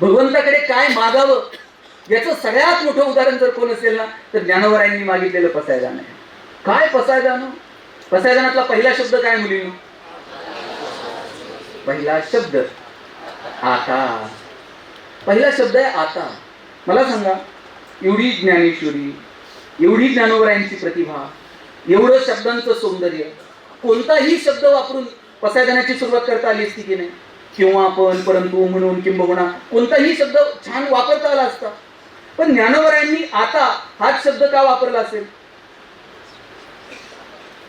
भगवंताकडे काय मागावं याचं सगळ्यात मोठं उदाहरण जर कोण असेल ना तर ज्ञानोबरायांनी मागितलेलं पसायदान आहे. काय पसायदान? पसायदानातला पहिला शब्द काय मुलींनो? पहिला शब्द आता. पहिला शब्द आहे आता. मला सांगा, एवढी ज्ञानेश्वरी, एवढी ज्ञानोबरायांची प्रतिभा, एवढं शब्दांचं सौंदर्य, कोणताही शब्द वापरून पसायदानाची सुरुवात करता आली असती की नाही? किंवा पण, परंतु, म्हणून, किंबहुना कोणताही शब्द छान वापरता आला असता. पण ज्ञानोबरायांनी आता हाच शब्द का वापरला असेल?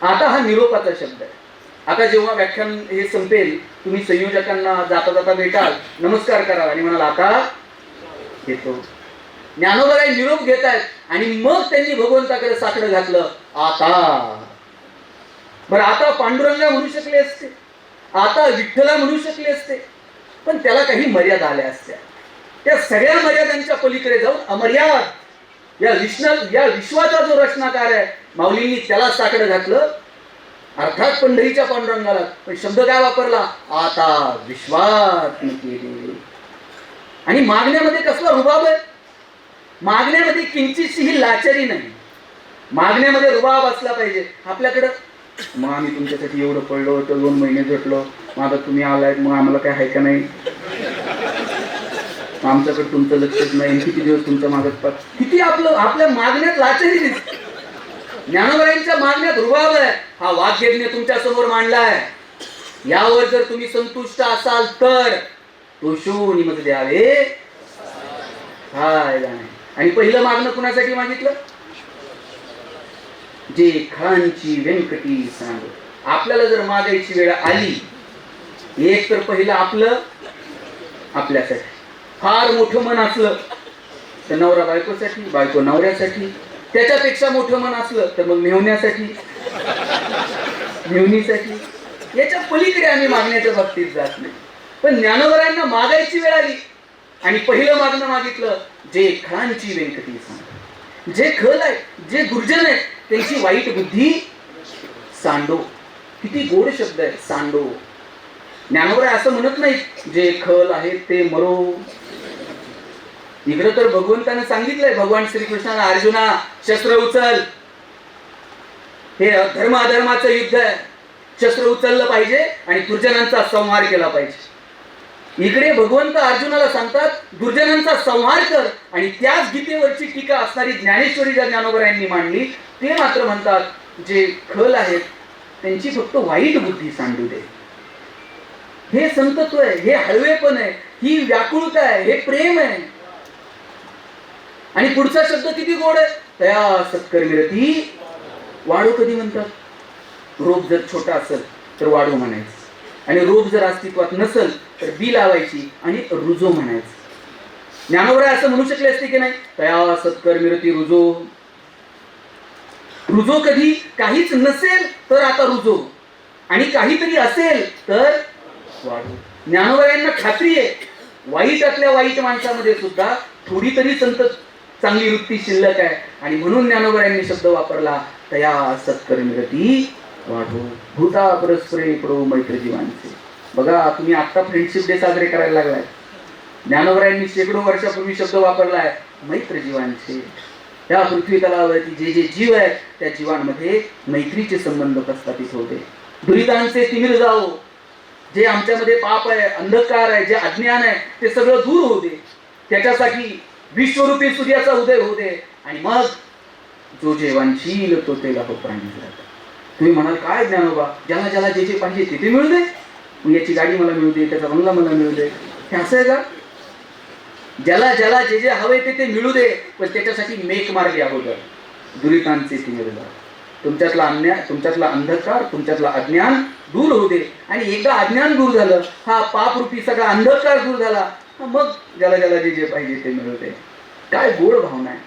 आता हा निरोपाचा शब्द आहे. आता जेव्हा व्याख्यान हे संपेल, तुम्ही संयोजकांना जाता जाता भेटाल, नमस्कार कराल आणि म्हणाल आता येतो. ज्ञानोबराय निरोप घेत आहेत आणि मग त्यांनी भगवंताकडे साकडं घातलं आता. बरं, आता पांडुरंगा म्हणू शकले असते, आता विठ्ठला म्हणू शकले असते, पण त्याला काही मर्यादा आल्या असत्या. त्या सगळ्या मर्यादांच्या पलीकडे जाऊन अमर्याद या विश्वाचा जो रचनाकार आहे माऊलींनी त्याला साकडं घातलं. अर्थात पंढरीच्या पांडुरंगाला, पण शब्द काय वापरला? आता विश्वात केले. आणि मागण्यामध्ये कसला रुबाब आहे? मागण्यामध्ये किंचितही लाचारी नाही. मागण्यामध्ये रुबाब असला पाहिजे. आपल्याकडं मग आम्ही तुमच्यासाठी एवढं पडलो तर 2 महिने झटलो, मग आता तुम्ही आलाय, मग आम्हाला काय आहे का नाही? आमच्याकडे तुमचं लक्षच नाही, किती दिवस तुमच्या मागत किती आपल्या मागण्यात लाचारी दिसते. ज्ञानोबरायांच्या मागण्यात रुबाब आहे. हा वाग्यज्ञ तुमच्या समोर मांडलाय. यावर जर तुम्ही संतुष्ट असाल तर तो शून्य मग द्यावे फायदा नाही. आणि पहिलं मागणं कुणासाठी मागितलं? जे खळांची व्यंकटी सांग. आपल्याला जर मागायची वेळ आली, एक तर पहिलं आपल्यासाठी. फार मोठं मन असलं तर नवरा बायकोसाठी, बायको नवऱ्यासाठी. त्याच्यापेक्षा मोठं मन असलं तर मग मेवण्यासाठी, मेवणीसाठी. याच्या पलीकडे आम्ही मागण्याच्या बाबतीत जात नाही. पण ज्ञानोबरायांना मागायची वेळ आली आणि पहिलं मागणं मागितलं, जे खळांची व्यंकटी सांग. जे खल आहे, जे गुर्जन आहे, त्यांची वाईट बुद्धी सांडो. किती गोड शब्द आहे, सांडो. ज्ञानोबराय असं म्हणत नाही जे खल आहे ते मरो. इकडं तर भगवंताने सांगितलंय, भगवान श्रीकृष्णाला, अर्जुना शस्त्र उचल, हे धर्म अधर्माचं युद्ध आहे, शस्त्र उचललं पाहिजे आणि दुर्जनांचा संहार केला पाहिजे. इकडे भगवंत अर्जुनाला सांगतात दुर्जनांचा संहार कर. आणि त्याच गीतेवरची टीका असणारी ज्ञानेश्वरी ज्या ज्ञानोबरायांनी मांडली, ते मात्र म्हणतात जे खल आहेत त्यांची फक्त वाईट बुद्धी सांडू दे. हे संतत्व आहे, हे हळवेपण आहे, ही व्याकुळता आहे, हे प्रेम आहे. आणि पुढचा शब्द किती गोड आहे, तया सत्कर्मिरती वाढू. कधी म्हणतात? रोप जर छोटा असेल तर वाढू म्हणायचं, आणि रोप जर अस्तित्वात नसेल तर बी लावायची आणि रुजो म्हणायचं. ज्ञानोबराय असं म्हणू शकले असते की नाही, तया सत्कर्मिरती रुजो. रुजो कधी काहीच नसेल तर आता रुजो, आणि काहीतरी असेल तर वाढू. ज्ञानोबरायांना खात्री आहे वाईटातल्या वाईट माणसामध्ये सुद्धा थोडी तरी चांगली वृत्ती शिल्लक आहे. आणि म्हणून ज्ञानोबरायांनी शब्द वापरला, तया सत्कर्मिरती वाढो. भूता परस्परे पडो मैत्र जीवांचे. बघा, तुम्ही आता फ्रेंडशिप डे साजरे करायला लागलाय. ज्ञानोबरायांनी शेकडो वर्षापूर्वी शब्द वापरलाय, मैत्र जीवांचे. त्या पृथ्वी तलावरती जे जे जीव आहेत त्या जीवांमध्ये मैत्रीचे संबंध प्रस्थापित होते. दुरितांचे तिमिर जाओ. जे आमच्यामध्ये पाप आहे, अंधकार आहे, जे अज्ञान आहे, ते सगळं दूर होऊ दे. त्याच्यासाठी विश्वरूपी सूर्याचा उदय होऊ दे. आणि मग जो जेवांशील तो तेला प्राणी जातात. तुम्ही म्हणाल काय ज्ञानोबा, ज्याला ज्याला जे जे पाहिजे ते मिळू दे, मग याची गाडी मला मिळू दे, त्याचा बंगला मला मिळू दे, हे असं आहे का? ज्याला ज्याला जे जे हवे ते मिळू दे, पण त्याच्यासाठी मेक मारली अगोदर. दुरितांचे तिमिर जाओ. तुमच्यातला अंधकार, तुमच्यातला अज्ञान दूर होऊ दे. आणि एकदा अज्ञान दूर झालं, हा पापरूपी सगळा अंधकार दूर झाला, मग ज्याला ज्याला जे जे पाहिजे ते मिळू दे. काय गोड भावना आहे.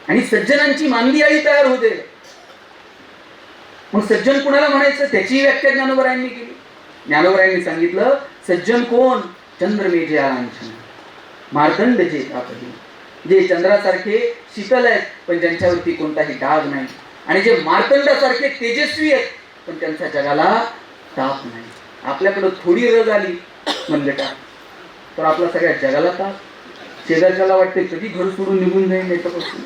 आणि सज्जनांची मानवी आई तयार होते. मग सज्जन कुणाला म्हणायचं त्याची व्याख्या ज्ञानोबरायांनी केली. ज्ञानोबरायांनी सांगितलं, सज्जन कोण? चंद्रमेजे आलांछन मार्दंड जे आपली, जे चंद्रासारखे शीतल आहेत पण ज्यांच्यावरती कोणताही डाग नाही, आणि जे मार्तंडासारखे तेजस्वी आहेत पण त्यांच्या जगाला ताप नाही. आपल्याकडं थोडी रग आली म्हणलं का तर आपला सगळ्या जगाला ताप. शेजारच्याला वाटते कधी घर सोडून निघून जाईल याच्यापासून.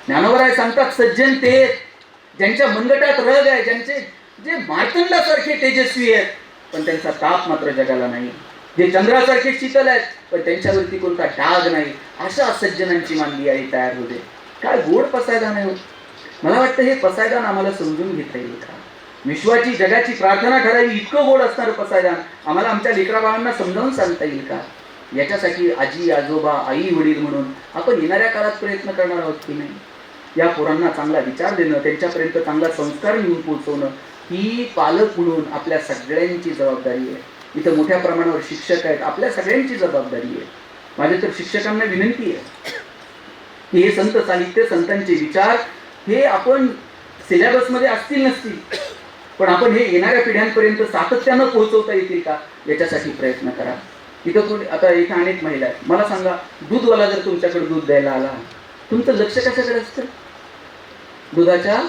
ज्ञानोबराय सांगतात सज्जन ते ज्यांच्या मनगटात रग आहे, ज्यांचे जे मार्तंडासारखे तेजस्वी आहेत पण त्यांचा ताप मात्र जगाला नाही, जे चंद्रासारखे शीतल आहेत पण त्यांच्यावरती कोणता डाग नाही, अशा सज्जनांची मानली आहे तयार होते. काय गोड पसायदान आहे. मला वाटतं हे पसायदान आम्हाला समजून घेता येईल का? विश्वाची जगाची प्रार्थना ठरावी इतकं गोड असणारं पसायदान आम्हाला आमच्या लेकराबाळांना समजावून सांगता येईल का? याच्यासाठी आजी आजोबा आई वडील म्हणून आपण येणाऱ्या काळात प्रयत्न करणार आहोत की नाही? या पोरांना चांगला विचार देणं, त्यांच्यापर्यंत चांगला संस्कार घेऊन पोहोचवणं ही पालक म्हणून आपल्या सगळ्यांची जबाबदारी आहे. इथं मोठ्या प्रमाणावर शिक्षक आहेत, आपल्या सगळ्यांची जबाबदारी आहे. माझ्या तर शिक्षकांना विनंती आहे की हे संत साहित्य संतांचे विचार हे आपण सिलेबसमध्ये असतील नसतील पण आपण हे येणाऱ्या पिढ्यांपर्यंत सातत्यानं पोहोचवता येतील का याच्यासाठी प्रयत्न करा. इथं कोणी आता इथं अनेक महिला आहेत. मला सांगा, दूधवाला जर तुमच्याकडे दूध द्यायला आला तुमचं लक्ष कशाकडे असतं? दुधाच्या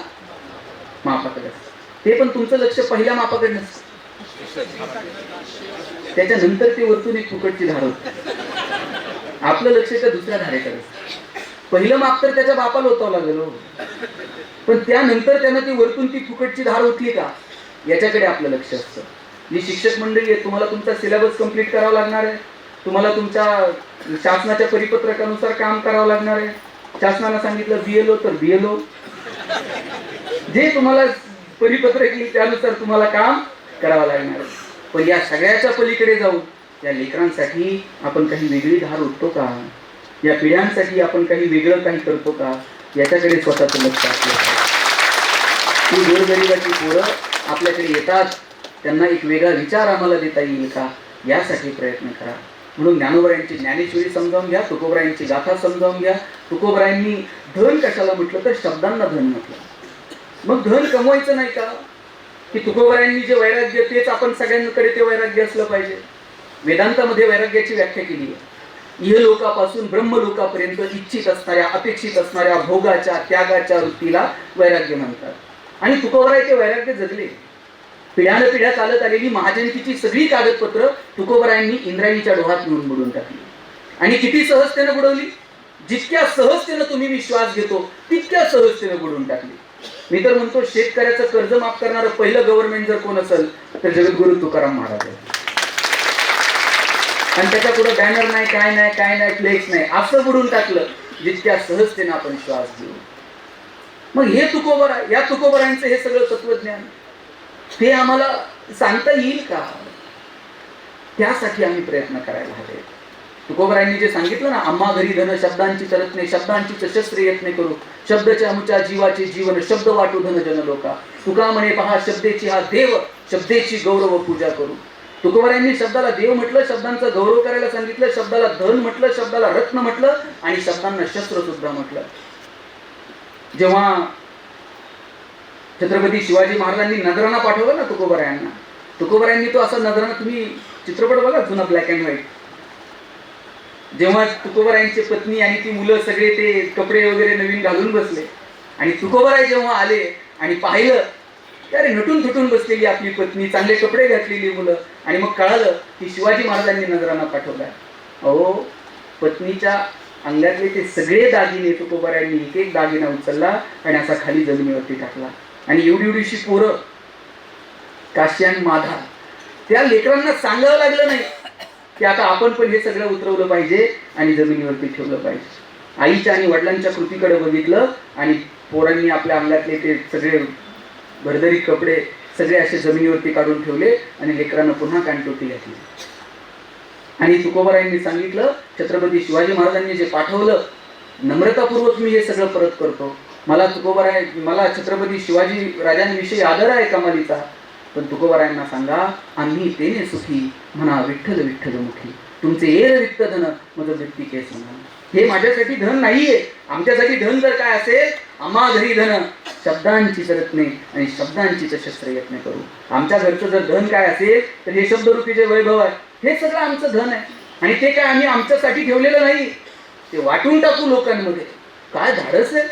मापाकडे असतं. ते पण तुमचं लक्ष पहिल्या मापाकडे नसतं, त्याच्यानंतर ते वरतून एक फुकटची धार होते. आपलं लक्ष त्या दुसऱ्या धारेकडे असतं. पहिलं माप तर त्याच्या बापाला होतावं लागेल पण त्यानंतर त्यानं ती वरतून ती फुकटची धार उठली का याच्याकडे आपलं लक्ष असतं. जी शिक्षक मंडळी आहे, तुम्हाला तुमचा सिलेबस कंप्लीट करावा लागणार आहे, तुम्हाला तुमच्या शासनाच्या परिपत्रकानुसार काम करावं लागणार आहे. शासनानं सांगितलं BLO तर BLO, जे तुम्हाला परिपत्रक येईल त्यानुसार तुम्हाला काम करावं लागणार आहे. पण या सगळ्याच्या पलीकडे जाऊन या लेकरांसाठी आपण काही वेगळी धार उठतो का? या पिढ्यांसाठी आपण काही वेगळं काही करतो का? याच्याकडे स्वतःचं लक्ष असलं. ही गोरगरिबाची पोरं आपल्याकडे येतात, त्यांना एक वेगळा विचार आम्हाला देता येईल का यासाठी प्रयत्न करा. म्हणून ज्ञानोबरायांची ज्ञानेश्वरी समजावून घ्या, तुकोबरायांची गाथा समजावून घ्या. तुकोबरायांनी धन कशाला म्हटलं तर शब्दांना धन म्हटलं. मग धन कमवायचं नाही का? की तुकोबरायांनी जे वैराग्य तेच आपण सगळ्यांकडे ते वैराग्य असलं पाहिजे. वेदांतामध्ये वैराग्याची व्याख्या केली आहे. इहलोकापासून ब्रह्मलोकापर्यंत इच्छित असणाऱ्या अपेक्षित असणाऱ्या भोगाच्या त्यागाच्या वृत्तीला वैराग्य म्हणतात. आणि तुकोबराय ते वैराग्य जगले. पिढ्यानपिढ्या चालत आलेली महाजनकीची सगळी कागदपत्र तुकोबरायांनी इंद्रायणीच्या डोहात नेऊन बुडवून टाकली. आणि किती सहजतेनं बुडवली? जितक्या सहजतेनं तुम्ही विश्वास घेतो तितक्या सहजतेनं बुडवून टाकली. मी तर म्हणतो शेतकऱ्याचं कर्ज माफ करणारं पहिलं गव्हर्नमेंट जर कोण असेल तर जगद्गुरु तुकाराम महाराज आहे. आणि त्याच्या पुढे बॅनर नाही, काय नाही, काय नाही, फ्लेक्स नाही, असं बुडून टाकलं जितक्या सहजतेनं आपण श्वास घेऊ. मग हे तुकोबरा, या तुकोबरांचं हे सगळं तत्वज्ञान ते आम्हाला सांगता येईल का? त्यासाठी आम्ही प्रयत्न करायला हवे. तुकोबरायांनी जे सांगितलं ना, आम्हा घरी धन शब्दांची चरतने, शब्दांची शस्त्र यत्ने करू, शब्दच्या आमच्या जीवाचे जीवन, शब्द वाटू धन जन लोका. तुका म्हणे पहा शब्देची हा देव, शब्देची गौरव पूजा करू. तुकोबरायांनी शब्दाला देव म्हटलं, शब्दांचा गौरव करायला सांगितलं, शब्दाला धन म्हटलं, शब्दाला रत्न म्हटलं आणि शब्दांना शस्त्र सुद्धा म्हटलं. जेव्हा छत्रपती शिवाजी महाराजांनी नजराणा पाठवलं ना तुकोबरायांना, तुकोबरायांनी तो असा नजराणा, तुम्ही चित्रपट बघा जुना ब्लॅक अँड व्हाईट, जेव्हा तुकोबरायांची पत्नी आणि ती मुलं सगळे ते कपडे वगैरे नवीन घालून बसले आणि तुकोबराय जेव्हा आले आणि पाहिलं अरे नटून थुटून बसलेली आपली पत्नी, चांगले कपडे घातलेली मुलं, आणि मग कळालं की शिवाजी महाराजांनी नजराणा पाठवलाय. अहो, पत्नीच्या अंगातले ते सगळे दागिने तुकोबरायांनी एक एक दागिना उचलला आणि असा खाली जमिनीवरती टाकला. आणि एवढी एवढीशी पोरं काश्यान माधा, त्या लेकरांना सांगावं लागलं नाही की आता आपण पण हे सगळं उतरवलं पाहिजे आणि जमिनीवरती ठेवलं पाहिजे. आईच्या आणि वडिलांच्या कृतीकडे बघितलं आणि पोरांनी आपल्या अंगातले ते सगळे भरदरी कपडे सगळे असे जमिनीवरती काढून ठेवले आणि लेकरांना पुन्हा कानटोपी घातली. आणि तुकोबरायांनी सांगितलं, छत्रपती शिवाजी महाराजांनी जे पाठवलं नम्रतापूर्वक मी हे सगळं परत करतो. मला तुकोबराय, मला छत्रपती शिवाजी राजांविषयी आदर आहे कमालीचा, पण तुकोबरायांना सांगा आम्ही तेने सुखी म्हणा विठ्ठल विठ्ठल मुखी, तुमचे एर रिक्त धन मग वृत्ती केस म्हणा. हे माझ्यासाठी धन नाहीये. आमच्यासाठी धन जर काय असेल, आम्हा घरी धन शब्दांची रत्ने आणि शब्दांची शस्त्र यत्न करू. आमच्या घरचं जर धन काय असेल तर हे शब्दरूपी जे वैभव आहे हे सगळं आमचं धन आहे. आणि ते काय आम्ही आमच्यासाठी ठेवलेलं नाही, ते वाटून टाकू लोकांमध्ये. काय धाडस आहे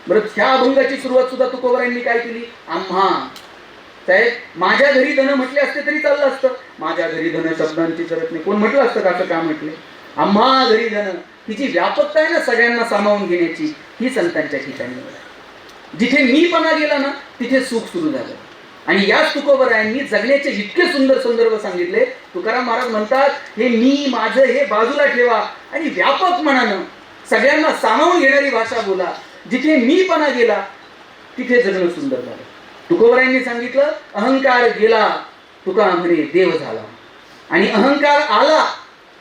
बरं. ह्या अभंगाची सुरुवात सुद्धा तुकोबरायांनी काय केली, आम्हा. साहेब, माझ्या घरी धन म्हटले असते तरी चाललं असतं. माझ्या घरी धन शब्दांची रत्ने कोण म्हटलं असतं का? असं का म्हटले? आम्हा घरी जण, ही जी व्यापकता आहे ना सगळ्यांना सामावून घेण्याची, ही संतांच्या ठिकाणी आहे. जिथे मीपणा गेला ना तिथे सुख सुरू झालं. आणि याच तुकोबरायांनी जगण्याचे इतके सुंदर संदर्भ सांगितले. तुकाराम महाराज म्हणतात, हे मी माझं हे बाजूला ठेवा आणि व्यापक मनानं सगळ्यांना सामावून घेणारी भाषा बोला. जिथे मीपणा गेला तिथे जगणं सुंदर झालं. तुकोबरायांनी सांगितलं, अहंकार गेला तुका म्हणे देव झाला, आणि अहंकार आला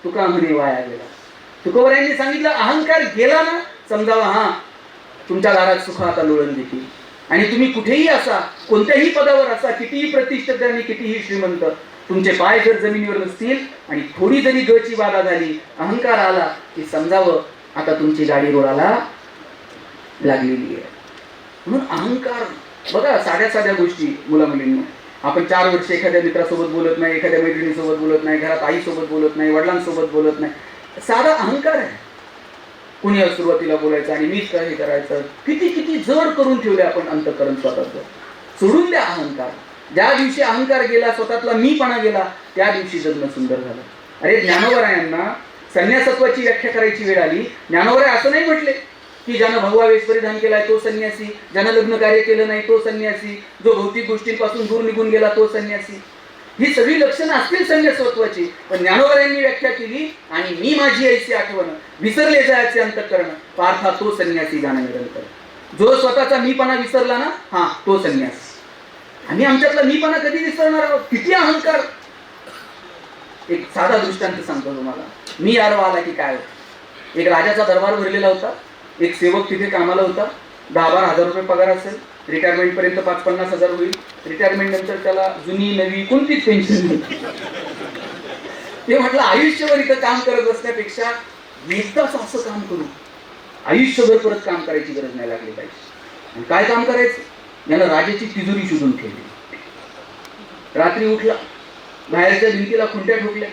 तुका म्हणे वाया गेला. तुकोबरायांनी सांगितलं, अहंकार गेला ना समजावा, हा तुमच्या दारात सुख आता लोळण देतील. आणि तुम्ही कुठेही असा, कोणत्याही पदावर असा, कितीही प्रतिष्ठित आणि कितीही श्रीमंत, तुमचे पाय जर जमिनीवर नसतील आणि थोडी जरी गळची बाधा झाली, अहंकार आला की समजावं आता तुमची गाडी रोडाला लागलेली आहे. म्हणून अहंकार बघा, साध्या साध्या गोष्टी मुला मुलींना, आपण 4 वर्ष एखाद्या मित्रासोबत बोलत नाही, एखाद्या मैत्रिणीसोबत बोलत नाही, घरात आईसोबत बोलत नाही, वडिलांसोबत बोलत नाही, साधा अहंकार आहे. कुणी सुरुवातीला बोलायचं आणि मीच काय हे करायचं, किती किती जड करून ठेवले आपण अंतःकरण स्वतःच. सोडून द्या अहंकार. ज्या दिवशी अहंकार गेला, स्वतःतला मीपणा गेला, त्या दिवशी जगणं सुंदर झालं. अरे ज्ञानोबरायांना संन्यासत्वाची व्याख्या करायची वेळ आली. ज्ञानोबराय असं नाही म्हटले की ज्यानं भगवा वेश परिधान केलाय तो संन्यासी, ज्यानं लग्न कार्य केलं नाही तो संन्यासी, जो भौतिक गोष्टींपासून दूर निघून गेला तो संन्यासी. ही सगळी लक्षणं असतील संन्यासत्वाची, पण ज्ञानोबरायांनी व्याख्या केली, आणि मी माझी ऐसी आठवण विसरले जायचे अंतःकरण, पार्था तो संन्यासी गाणं निरंतर. जो स्वतःचा मीपणा विसरला ना, हा तो संन्यास. आम्ही आमच्यातला मीपणा कधी विसरणार आहोत? किती अहंकार. एक साधा दृष्टांत सांगतो तुम्हाला. मी आरवा आला की काय होतं. एक राजाचा दरबार भरलेला होता. एक सेवक तिथे कामाला होता. 10-12 हजार रुपये पगार असेल. रिटायरमेंट पर्यंत 5-50 हजार होईल. रिटायरमेंट नंतर त्याला जुनी नवी कोणतीच पेन्शन नाही. ते म्हटलं, आयुष्यभर इथं काम करत बसण्यापेक्षा एकदाच असं काम करू, आयुष्यभर परत काम करायची गरज नाही लागली पाहिजे. आणि काय काम करायचं, यानं राजाची तिजोरी शोधून ठेवली. रात्री उठला, बाहेरच्या भिंतीला खुंट्या ठोकल्या,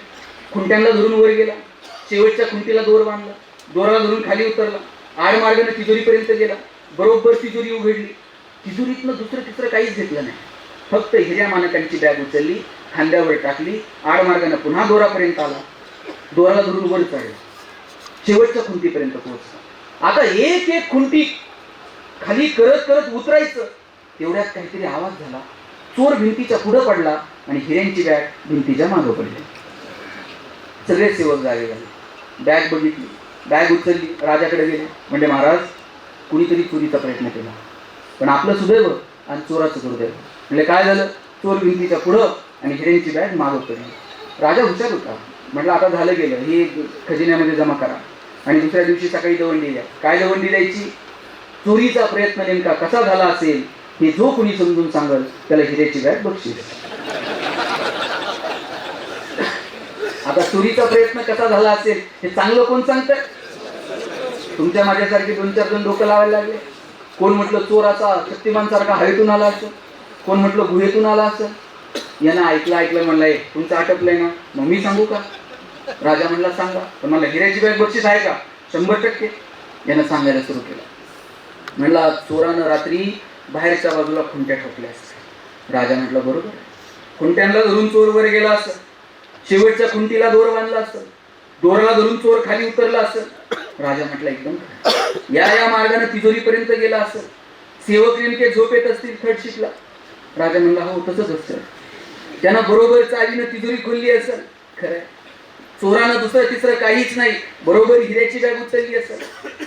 खुंट्यांना धरून वर गेला, शेवटच्या खुंटीला दोर बांधला, दोराला धरून खाली उतरला, आडमार्गाने तिजोरीपर्यंत गेला, बरोबर तिजोरी उघडली. तिजोरीतनं दुसरं तिसरं काहीच घेतलं नाही, फक्त हिऱ्या मानकांची बॅग उचलली, खांद्यावर टाकली, आडमार्गाने पुन्हा दोरापर्यंत आला, दोराला धरून वर चढला, शेवटच्या खुंटीपर्यंत पोहोचला. आता एक एक खुंटी खाली करत करत उतरायचं, तेवढ्यात काहीतरी आवाज झाला. चोर भिंतीच्या पुढं पडला आणि हिऱ्यांची बॅग भिंतीच्या मागं पडली. सगळे सेवक जागे झाले. बॅग बघितली, बॅग उचलली, राजाकडे गेले. म्हणजे महाराज, कुणीतरी चोरीचा प्रयत्न केला, पण आपलं सुदैव आणि चोराचं दुर्दैव. म्हणजे काय झालं, चोर भिंतीच्या पुढं आणि हिऱ्यांची बॅग मागं पडली. राजा हुशार होता. म्हटलं आता झालं गेलं, ही खजिन्यामध्ये जमा करा. आणि दुसऱ्या दिवशी सकाळी दवंडी द्या. काय दवंडी द्यायची, चोरीचा प्रयत्न नेमका कसा झाला असेल हे जो कोणी समजून सांगल त्याला हिऱ्याची बॅग बक्षीस. आता चोरीचा प्रयत्न कसा झाला असेल हे चांगलं कोण सांगतं? तुमच्या माझ्यासारखे 2-4 जण डोकं लावायला लागले. कोण म्हटलं चोर असा शक्तिमान सारखा हवेतून आला असं, कोण म्हटलं गुहेतून आला असं. यानं ऐकलं म्हणलंय तुमचं आटपलंय ना, मग मी सांगू का? राजा म्हणला सांगा, पण मला हिऱ्याची बॅग बक्षीस आहे का? 100%. यानं सांगायला सुरू केलं. म्हणला चोरानं रात्री बाहेरच्या बाजूला खुंट्या ठोकल्या असं. राजा म्हटलं बरोबर, खुंट्यांना धरून चोर वर गेला असं, शेवटच्या खुंटीला दोर बांधला असं, दोराला धरून चोर खाली उतरला असं. राजा म्हटलं एकदम या मार्गाने तिजोरीपर्यंत गेला असं. सेवक नेमके झोप येत असतील थर्ड शिफ्टला. राजा म्हणला हो तसंच असतं. त्यानं बरोबर चावीनं तिजोरी खोलली असेल. खरंय, चोरानं दुसरं तिसरं काहीच नाही, बरोबर हिऱ्याची बॅग उचलली असेल,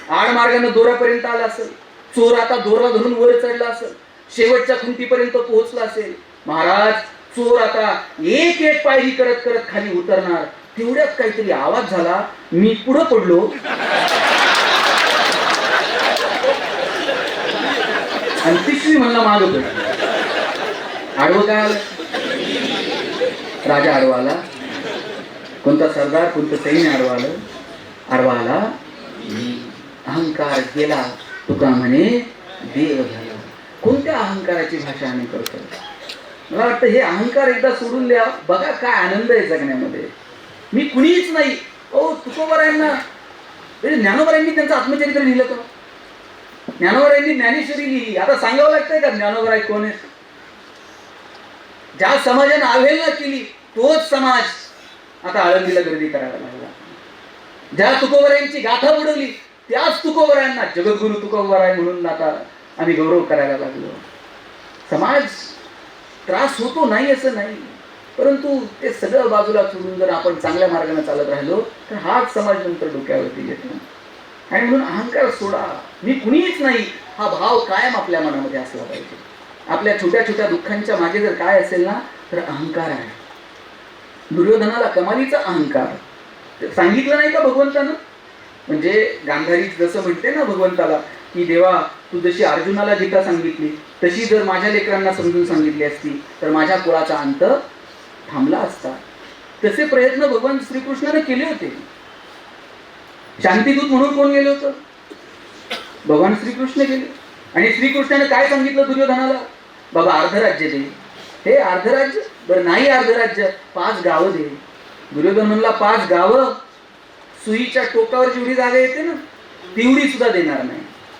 आड मार्गाने दोरापर्यंत आला असेल. चोर आता दोरा धरून वर चढला असेल, शेवटच्या खुंटीपर्यंत पोहोचला असेल. महाराज, चोर आता एक एक पायरी करत करत खाली उतरणार, तेवढ्यात काहीतरी आवाज झाला. मी पुढं पडलो आणि पिशवी म्हणला मागं पडली. आडवं काय आलं? राजा आडवा आला. कोणता सरदार, कोणतं सैन्य आडवा आलं? आडवा आला. अहंकार गेला तुका म्हणे देव झाला. कोणत्या अहंकाराची भाषा आम्ही करतो? मला वाटतं हे अहंकार एकदा सोडून द्या, बघा काय आनंद आहे जगण्यामध्ये. मी कुणीच नाही. तुकोबरायांना, ज्ञानोबरायांनी त्यांचं आत्मचरित्र लिहिलं का? ज्ञानोबरायांनी ज्ञानेश्वरी लिहिली. आता सांगावं लागतंय का ज्ञानोबराय कोण आहे? ज्या समाजाने अवहेलना केली तोच समाज आता आळंदीला गर्दी करायला लागला. ज्या तुकोबरायांची गाथा बुडवली त्याच तुकोबरायांना जगद्गुरु तुकोबराय म्हणून आता आम्ही गौरव करायला लागलो. समाज त्रास होतो नाही असं नाही, परंतु ते सगळं बाजूला सोडून जर आपण चांगल्या मार्गाने चालत राहिलो तर हाच समाज नंतर डोक्यावरती येतो. आणि म्हणून अहंकार सोडा, मी कुणीच नाही हा भाव कायम आपल्या मनामध्ये असला पाहिजे. आपल्या छोट्या छोट्या दुःखांच्या मागे जर काय असेल ना तर अहंकार आहे. दुर्योधनाला कमालीचा अहंकार सांगितलं नाही का भगवंतानं? म्हणजे गांधारी जसं म्हणते ना भगवंताला की देवा तू जशी अर्जुनाला गीता सांगितली तशी जर माझ्या लेकरांना समजून सांगितली असती तर माझ्या कुळाचा अंत थांबला असता. तसे प्रयत्न भगवान श्रीकृष्णाने केले होते. शांतीदूत म्हणून कोण गेलं होतं? भगवान श्रीकृष्ण गेले. आणि श्रीकृष्णाने काय सांगितलं दुर्योधनाला? बाबा अर्धराज्य दे. हे अर्धराज्य? बरं नाही अर्धराज्य, 5 गावं दे. दुर्योधन म्हणला 5 गावं? सुईच्या टोकावर जेवढी जागा येते ना तेवढी सुद्धा देणार नाही.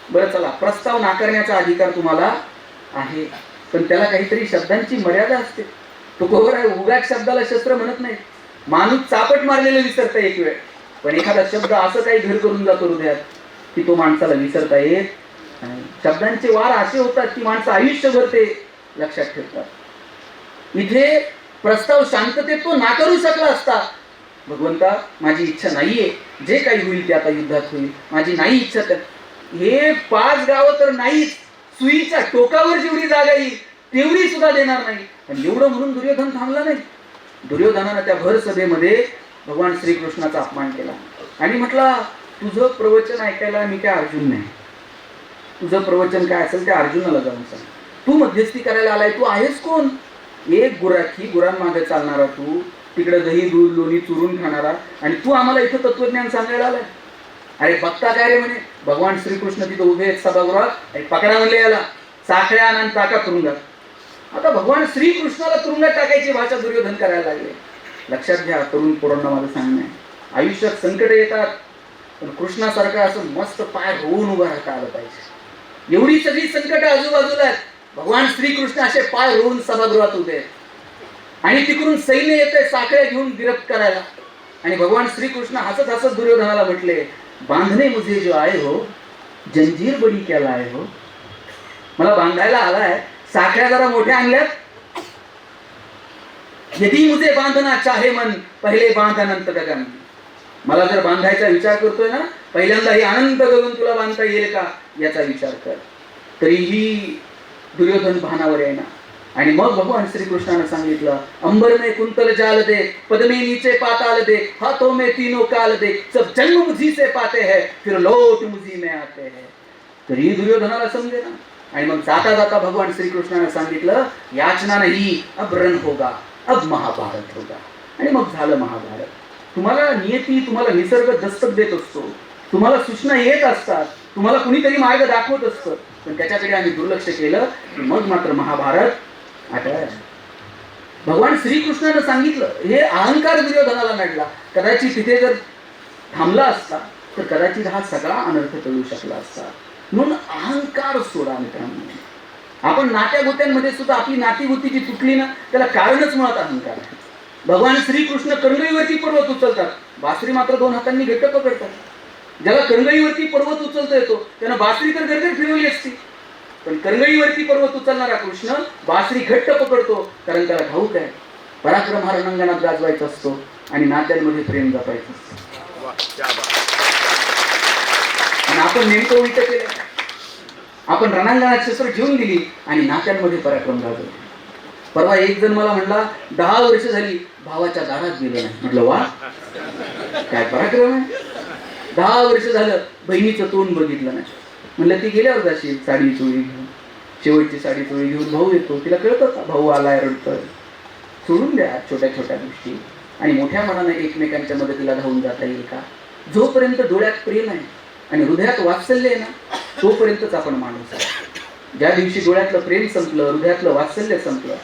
बरं चला, प्रस्ताव नाकारण्याचा अधिकार तुम्हाला आहे, पण त्याला काहीतरी शब्दांची मर्यादा असते. तुकोबर आहे उगाच शब्दाला शस्त्र म्हणत नाही. माणूस चापट मारलेलं विसरता एक वेळ, पण एखादा शब्द असं काही घर करून जातो हृदयात की तो माणसाला विसरता येत नाही. शब्दांचे वार असे होतात की माणसं आयुष्यभर ते लक्षात ठेवतात. इथे प्रस्ताव शांततेत तो नाकारू शकला असता. भगवंता माझी इच्छा नाहीये, जे काही होईल ते आता युद्धात होईल, माझी नाही इच्छा. तर हे 5 गावं तर नाहीच, सुईच्या टोकावर जेवढी जागा येईल तेवढी सुद्धा देणार नाही. पण एवढं म्हणून दुर्योधन थांबला नाही. दुर्योधनानं त्या भर सभेमध्ये भगवान श्रीकृष्णाचा अपमान केला आणि म्हटला तुझं प्रवचन ऐकायला मी काय अर्जुन नाही. तुझं प्रवचन काय असेल ते अर्जुनाला जाऊन सांग. तू मध्यस्थी करायला आलाय, तू आहेस कोण? एक गुराखी गुरांमागे चालणारा तू, तिकडे दही दूध लोणी चुरून खाणारा, आणि तू आम्हाला इथं तत्वज्ञान सांगायला आलाय? अरे बघता काय रे म्हणे. भगवान श्रीकृष्ण तिथं उभे आहेत सभागृहात. पकडा म्हणले याला, साखळ्या आणि टाका तुरुंगात. आता भगवान श्रीकृष्णाला तुरुंगात टाकायची भाषा दुर्योधन करायला लागले. लक्षात घ्या तरुण पोरांना माझं सांगणं आहे, आयुष्यात संकट येतात पण कृष्णासारखं असं मस्त पाय रोवून उभं राहता आलं पाहिजे. एवढी सगळी संकट आजूबाजूला आहेत, भगवान श्रीकृष्ण असे पाय रोवून सभागृहात उभे आहेत आणि तिकडून सैन्य येते साखळ्या घेऊन गिरफ्त करायला. आणि भगवान श्रीकृष्ण हसत हसत दुर्योधनाला म्हटले बांधणे मुझे जो आए हो जंजीर बडी क्या लाए हो. मला बांधायला आलाय, साखळ्या जरा मोठ्या आणल्यात. यदि मुझे बांधना चाहे मन पहिले बांध अनंत गगन. मला जर बांधायचा विचार करतोय ना, पहिल्यांदा हे अनंत गगन तुला बांधता येईल का याचा विचार कर. तरीही दुर्योधन भानावर येईना. आणि मग भगवान श्रीकृष्णाने सांगितलं अंबर में कुंतल जाल दे, पद में नीचे पाताल दे, हाथों में तीनों काल दे, सब जन्म मुझी से पाते हैं फिर लौट मुझी में आते हैं. तरी दुर्योधनाला समजेना. आणि मग जाता जाता भगवान श्रीकृष्णाने सांगितलं याचना नाही अब रण होगा, अब महाभारत होगा. आणि मग झालं महाभारत. तुम्हाला नियती, तुम्हाला निसर्ग दस्तक देत असतो, तुम्हाला सूचना येत असतात, तुम्हाला कुणीतरी मार्ग दाखवत असतं, पण त्याच्याकडे आम्ही दुर्लक्ष केलं. मग मात्र महाभारत आठवलं. भगवान श्रीकृष्णानं सांगितलं. हे अहंकार दुर्योधनाला नडला. कदाचित तिथे जर थांबला असता तर कदाचित हा सगळा अनर्थ टळू शकला असता. म्हणून अहंकार सोडा मित्रांनो. आपण नात्या गोत्यांमध्ये सुद्धा आपली नातीगोती जी तुटली ना त्याला कारणच मुळात अहंकार आहे. भगवान श्रीकृष्ण कणगईवरती पर्वत उचलतात, बासरी मात्र 2 हातांनी घट्ट पकडतात. ज्याला कणगईवरती पर्वत उचलता येतो त्यानं बासरी तर गरगर फिरवली असती, पण कणगईवरती पर्वत उचलणारा कृष्ण बासरी घट्ट पकडतो, कारण त्याला ठाऊक आहे पराक्रम हा रणांगणात गाजवायचा असतो आणि नात्यांमध्ये प्रेम जपायचं असतं. आणि आपण नेमकं उलट केलं. आपण रणांगणात शस्त्र ठेवून दिली आणि नात्यांमध्ये पराक्रम गाजवतो. परवा एक जण मला म्हणला 10 वर्ष झाली भावाच्या दारात गेलो नाही. म्हटलं वा काय पराक्रम आहे. 10 वर्ष झालं बहिणीचं तोंड बघितलं नाही. म्हणलं ती गेल्यावर जाशील साडी चोळी घेऊन, शेवटची साडी चोळी घेऊन भाऊ येतो, तिला कळतं का भाऊ आलाय रडतोय. सोडून द्या छोट्या छोट्या गोष्टी आणि मोठ्या मनाने एकमेकांच्या मदतीला धावून जाता येईल का. जोपर्यंत डोळ्यात प्रेम आहे आणि हृदयात वात्सल्य आहे ना तोपर्यंतच आपण माणूस आहे. ज्या दिवशी डोळ्यातलं प्रेम संपलं, हृदयातलं वात्सल्य संपलं,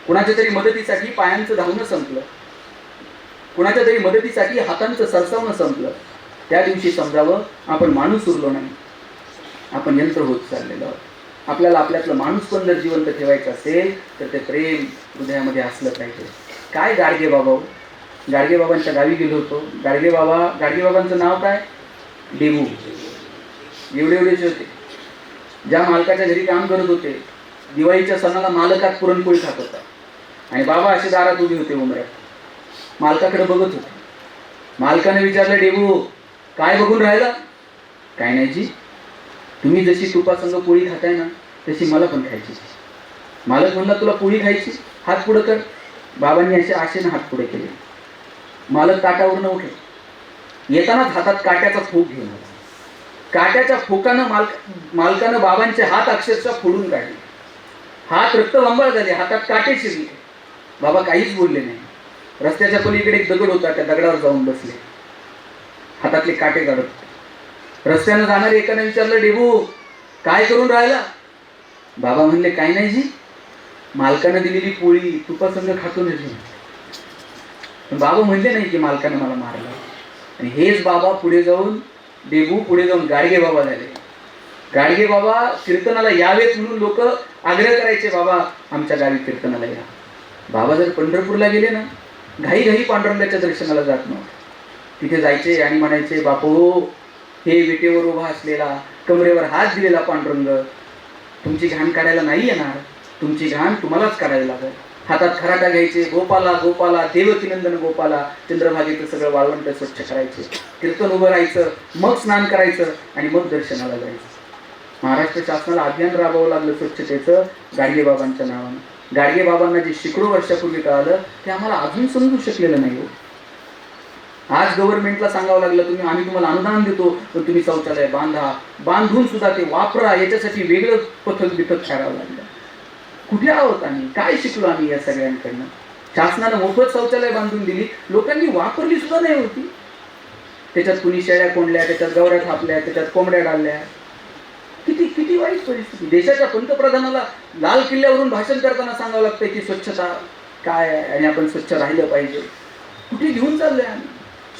कुणाच्या तरी मदतीसाठी पायांचं धावणं संपलं, कुणाच्या तरी मदतीसाठी हातांचं सरसावणं संपलं, त्या दिवशी समजावं आपण माणूस उरलो नाही, आपण यंत्र होत चाललेलो आहोत. आपल्याला आपल्यातलं माणूस पण जर जिवंत ठेवायचं असेल तर ते प्रेम हृदयामध्ये असलं पाहिजे. काय गाडगे बाबा, गाडगेबाबांच्या गावी गेलो होतो. गाडगेबाबांचं नाव काय? डेबू. एवढे एवढेच होते. ज्या मालकाच्या घरी काम करत होते, दिवाळीच्या सणाला मालकात पुरणपोळी खात होता आणि बाबा असे दारात उभे होते उंबऱ्यात, मालकाकडे बघत होते. मालकाने विचारलं, डेबू काय बघून राहिला? काय नाही जी, तुम्ही जशी तुपासंग पोळी खाताय ना तशी मला पण खायची. मालक म्हणला, तुला पोळी खायची? हात पुढं कर. बाबांनी असे आशेनं हात पुढे केले. मालक ताटावरून उठले. येतानाच हातात काट्याचा फोक घेऊन आला. काट्याच्या फोकानं मालकानं बाबांचे हात अक्षरशः फोडून काढले. हात रक्तबंबाळ झाले, हातात काटे शिरले. बाबा काहीच बोलले नाही. रस्त्याच्या पलीकडे एक दगड होता, त्या दगडावर जाऊन बसले, हातातले काटे काढत. रस्त्यानं जाणारे एकाने विचारलं, डेबू काय करून राहिला? बाबा म्हणले, काय नाही जी, मालकानं दिलेली पोळी तुपासंग खातो नाही. पण बाबा म्हणले नाही की मालकानं मला मारलं. आणि हेच बाबा पुढे जाऊन, डेबू पुढे जाऊन गाडगे बाबा झाले. गाडगे बाबा कीर्तनाला यावेत म्हणून लोक आग्रह करायचे, बाबा आमच्या गावी कीर्तनाला या. बाबा जर पंढरपूरला गेले ना, घाई घाई पांडुरंगाच्या दर्शनाला जात नव्हते. तिथे जायचे आणि म्हणायचे, बापू हे विटेवर उभा असलेला, कमरेवर हात दिलेला पांडुरंग तुमची घाण काढायला नाही येणार, तुमची घाण तुम्हालाच काढायला लागेल. हातात खराटा घ्यायचे, गोपाला गोपाला देवकीनंदन गोपाला, चंद्रभागेचं सगळं वाळवंट स्वच्छ करायचे, कीर्तन उभं राहायचं, मग स्नान करायचं आणि मग दर्शनाला जायचं. महाराष्ट्र शासनाला अभियान राबवावं लागलं स्वच्छतेचं गाडगेबाबांच्या नावानं. गाडगेबाबांना जे शेकडो वर्षापूर्वी कळालं ते आम्हाला अजून समजू शकलेलं नाही हो. आज गव्हर्नमेंटला सांगावं लागलं, आम्ही तुम्हाला अनुदान देतो, पण तुम्ही शौचालय बांधा, बांधून सुद्धा ते वापरा, याच्यासाठी वेगळं पथक बिथक ठरावं लागलं. कुठे आहोत आम्ही? काय शिकलो आम्ही या सगळ्यांकडनं? शासनानं मोफत शौचालय बांधून दिली, लोकांनी वापरली सुद्धा नाही होती. त्याच्यात कुणी शेळ्या कोंडल्या, त्याच्यात गवऱ्या थापल्या, त्याच्यात कोंबड्या डालल्या. किती किती वाईट परिस्थिती. देशाच्या पंतप्रधानाला लाल किल्ल्यावरून भाषण करताना सांगावं लागतंय की स्वच्छता काय आहे आणि आपण स्वच्छ राहिलं पाहिजे. कुठे घेऊन चाललोय आम्ही?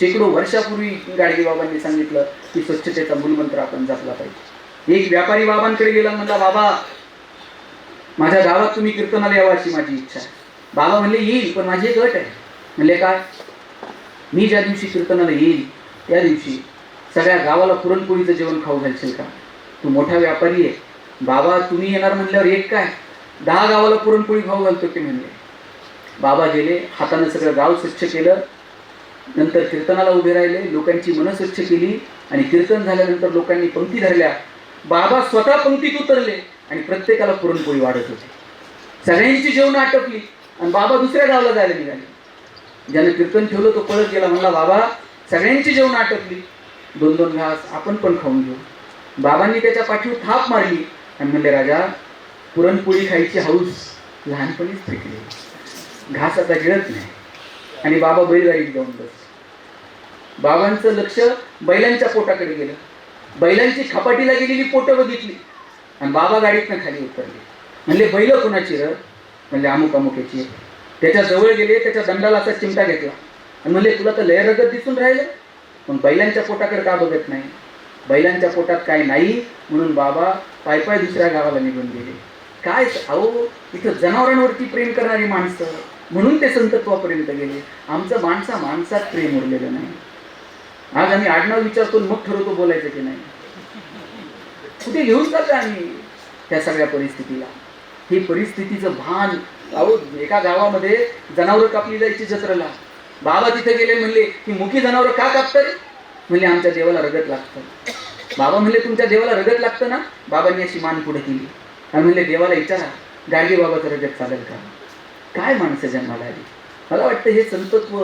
शेकडो वर्षापूर्वी गाडगेबाबांनी सांगितलं की स्वच्छतेचा मूलमंत्र आपण जपला पाहिजे. एक व्यापारी बाबांकडे गेला, म्हणला, बाबा माझ्या गावात तुम्ही कीर्तनाला यावं अशी माझी इच्छा आहे. बाबा म्हणले, येईल, पण माझी एक अट आहे. म्हणले, काय? मी ज्या दिवशी कीर्तनाला येईल त्या दिवशी सगळ्या गावाला पुरणपोळीचं जेवण खाऊ घालशील का? तू मोठा व्यापारी आहे. बाबा तुम्ही येणार म्हणल्यावर एक काय 10 गावाला पुरणपोळी खाऊ घालतो की म्हणले. बाबा गेले, हाताने सगळं गाव स्वच्छ केलं. नंतर कीर्तनाला उभे राहिले, लोकांची मनं स्वच्छ केली आणि कीर्तन झाल्यानंतर लोकांनी पंक्ती धरल्या. बाबा स्वतः पंक्तीत उतरले आणि प्रत्येकाला पुरणपोळी वाढत होते. सगळ्यांची जेवण आटपली आणि बाबा दुसऱ्या गावाला जायला निघाले. ज्याने कीर्तन ठेवलं तो पळत गेला, म्हणला, बाबा सगळ्यांची जेवण आटपली, 2-2 घास आपण पण खाऊन घेऊ. बाबांनी त्याच्या पाठीवर थाप मारली आणि म्हणले, राजा पुरणपोळी खायची हौस लहानपणीच फेकली, घास आता गिळत नाही. आणि बाबा बैलगाडीत जाऊन बस. बाबांचं लक्ष बैलांच्या पोटाकडे गेलं. बैलांची खपाटीला गेलेली पोटं बघितली आणि बाबा गाडीतनं खाली उतरले. म्हणले, बैल कोणाची र? म्हणले, अमुक अमुकेची. त्याच्या जवळ गेले, त्याच्या दंडाला असा चिमटा घेतला आणि म्हणले, तुला तर लय रगत दिसून राहिलं, पण बैलांच्या पोटाकडे का बघत नाही? बैलांच्या पोटात काय नाही म्हणून बाबा पायपाय दुसऱ्या गावाला निघून गेले. काय अहो, इथं जनावरांवरती प्रेम करणारी माणसं म्हणून ते संतत्वापर्यंत गेले. आमचं माणसात प्रेम उरलेलं नाही. आज आम्ही आडनाव विचारतो मग ठरवतो बोलायचं की नाही. कुठे घेऊन चाललो आम्ही त्या सगळ्या परिस्थितीला? ही परिस्थितीचं भान. अहो, एका गावामध्ये जनावरं कापली जायची जत्रेला. बाबा तिथे गेले, म्हणले की मुकी जनावरं का कापतात? म्हणले, आमच्या देवाला रगत लागतं. बाबा म्हणले, तुमच्या देवाला रगत लागतं ना? बाबांनी अशी मान पुढे केली आणि म्हणले, देवाला विचारा गाडगे बाबाचं रगत चालेल का? काय माणसं जन्माला आली. मला वाटतं हे संतत्व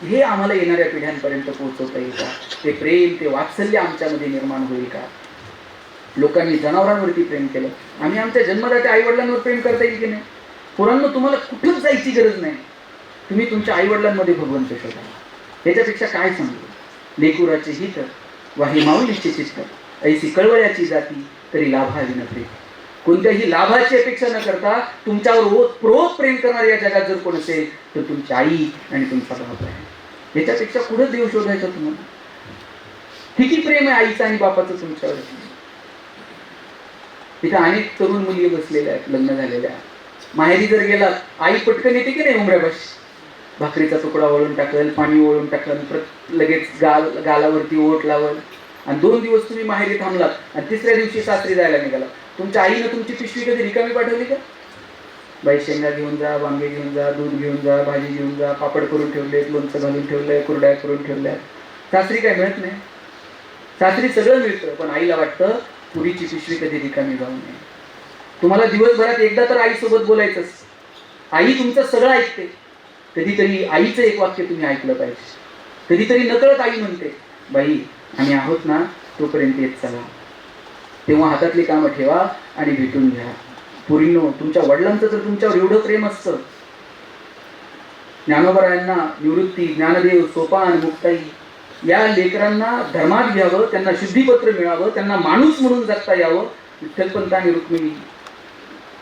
हे आम्हाला येणाऱ्या पिढ्यांपर्यंत पोहोचवता येईल का? ते प्रेम, ते वात्सल्य आमच्यामध्ये निर्माण होईल का? लोकांनी जनावरांवरती प्रेम केलं, आम्ही आमच्या जन्मदात्या आईवडिलांवर प्रेम करता येईल की नाही? पोरांनो, तुम्हाला कुठंच जायची गरज नाही. तुम्ही तुमच्या आईवडिलांमध्ये भगवंत शोधा. याच्यापेक्षा काय सांगू? लेकुराचे हित वाही माऊलीचे चित्त, ऐसी कळवळ्याची जाती तरी लाभावी न प्रेम. कोणत्याही लाभाची अपेक्षा न करता तुमच्यावर ओतप्रोत प्रेम करणारे या जगात जर कोण असेल तर तुमची आई आणि तुमचा बाप आहे. याच्यापेक्षा पुढे देव शोधायचा तुम्हाला? किती प्रेम आहे आईचं आणि बापाचं तुमच्यावर? तिथे अनेक तरुण मुली बसलेल्या आहेत, लग्न झालेल्या. माहेरी जर गेलात, आई पटकन येते की नाही उमऱ्यापाशी? भाकरीचा तुकडा वळून टाकल, पाणी वळून टाकल, लगेच गालावरती ओठ लावल, आणि 2 दिवस तुम्ही माहेरी थांबलात आणि तिसऱ्या दिवशी सासरी जायला निघाला. तुमच्या आईनं तुमची पिशवी कधी रिकामी पाठवली का? बाई शेंगा घेऊन जा, वांगे घेऊन जा, दूध घेऊन जा, भाजी घेऊन जा, पापड करून ठेवले, लोणचं घालून ठेवलंय, कुरड्या करून ठेवल्या. सासरी काय मिळत नाही? सासरी सगळं मिळतं, पण आईला वाटतं पुरीची पिशवी कधी रिकामी जाऊ नये. तुम्हाला दिवसभरात एकदा तर आईसोबत बोलायचंच. आई तुमचं सगळं ऐकते. कधीतरी आईचं एक वाक्य तुम्ही ऐकलं पाहिजे. कधीतरी नकळत आई म्हणते, बाई आम्ही आहोत ना, तोपर्यंत येत चला. तेव्हा हातातली कामं ठेवा आणि भेटून घ्या. पुरीनो, तुमच्या वडिलांचं तर तुमच्यावर एवढं प्रेम असतं. ज्ञानोबरायांना निवृत्ती, ज्ञानदेव, सोपान, मुक्ताई या लेकरांना धर्मात घ्यावं, त्यांना शुद्धीपत्र मिळावं, त्यांना माणूस म्हणून जगता यावं. विठ्ठलपंत आणि रुक्मिणी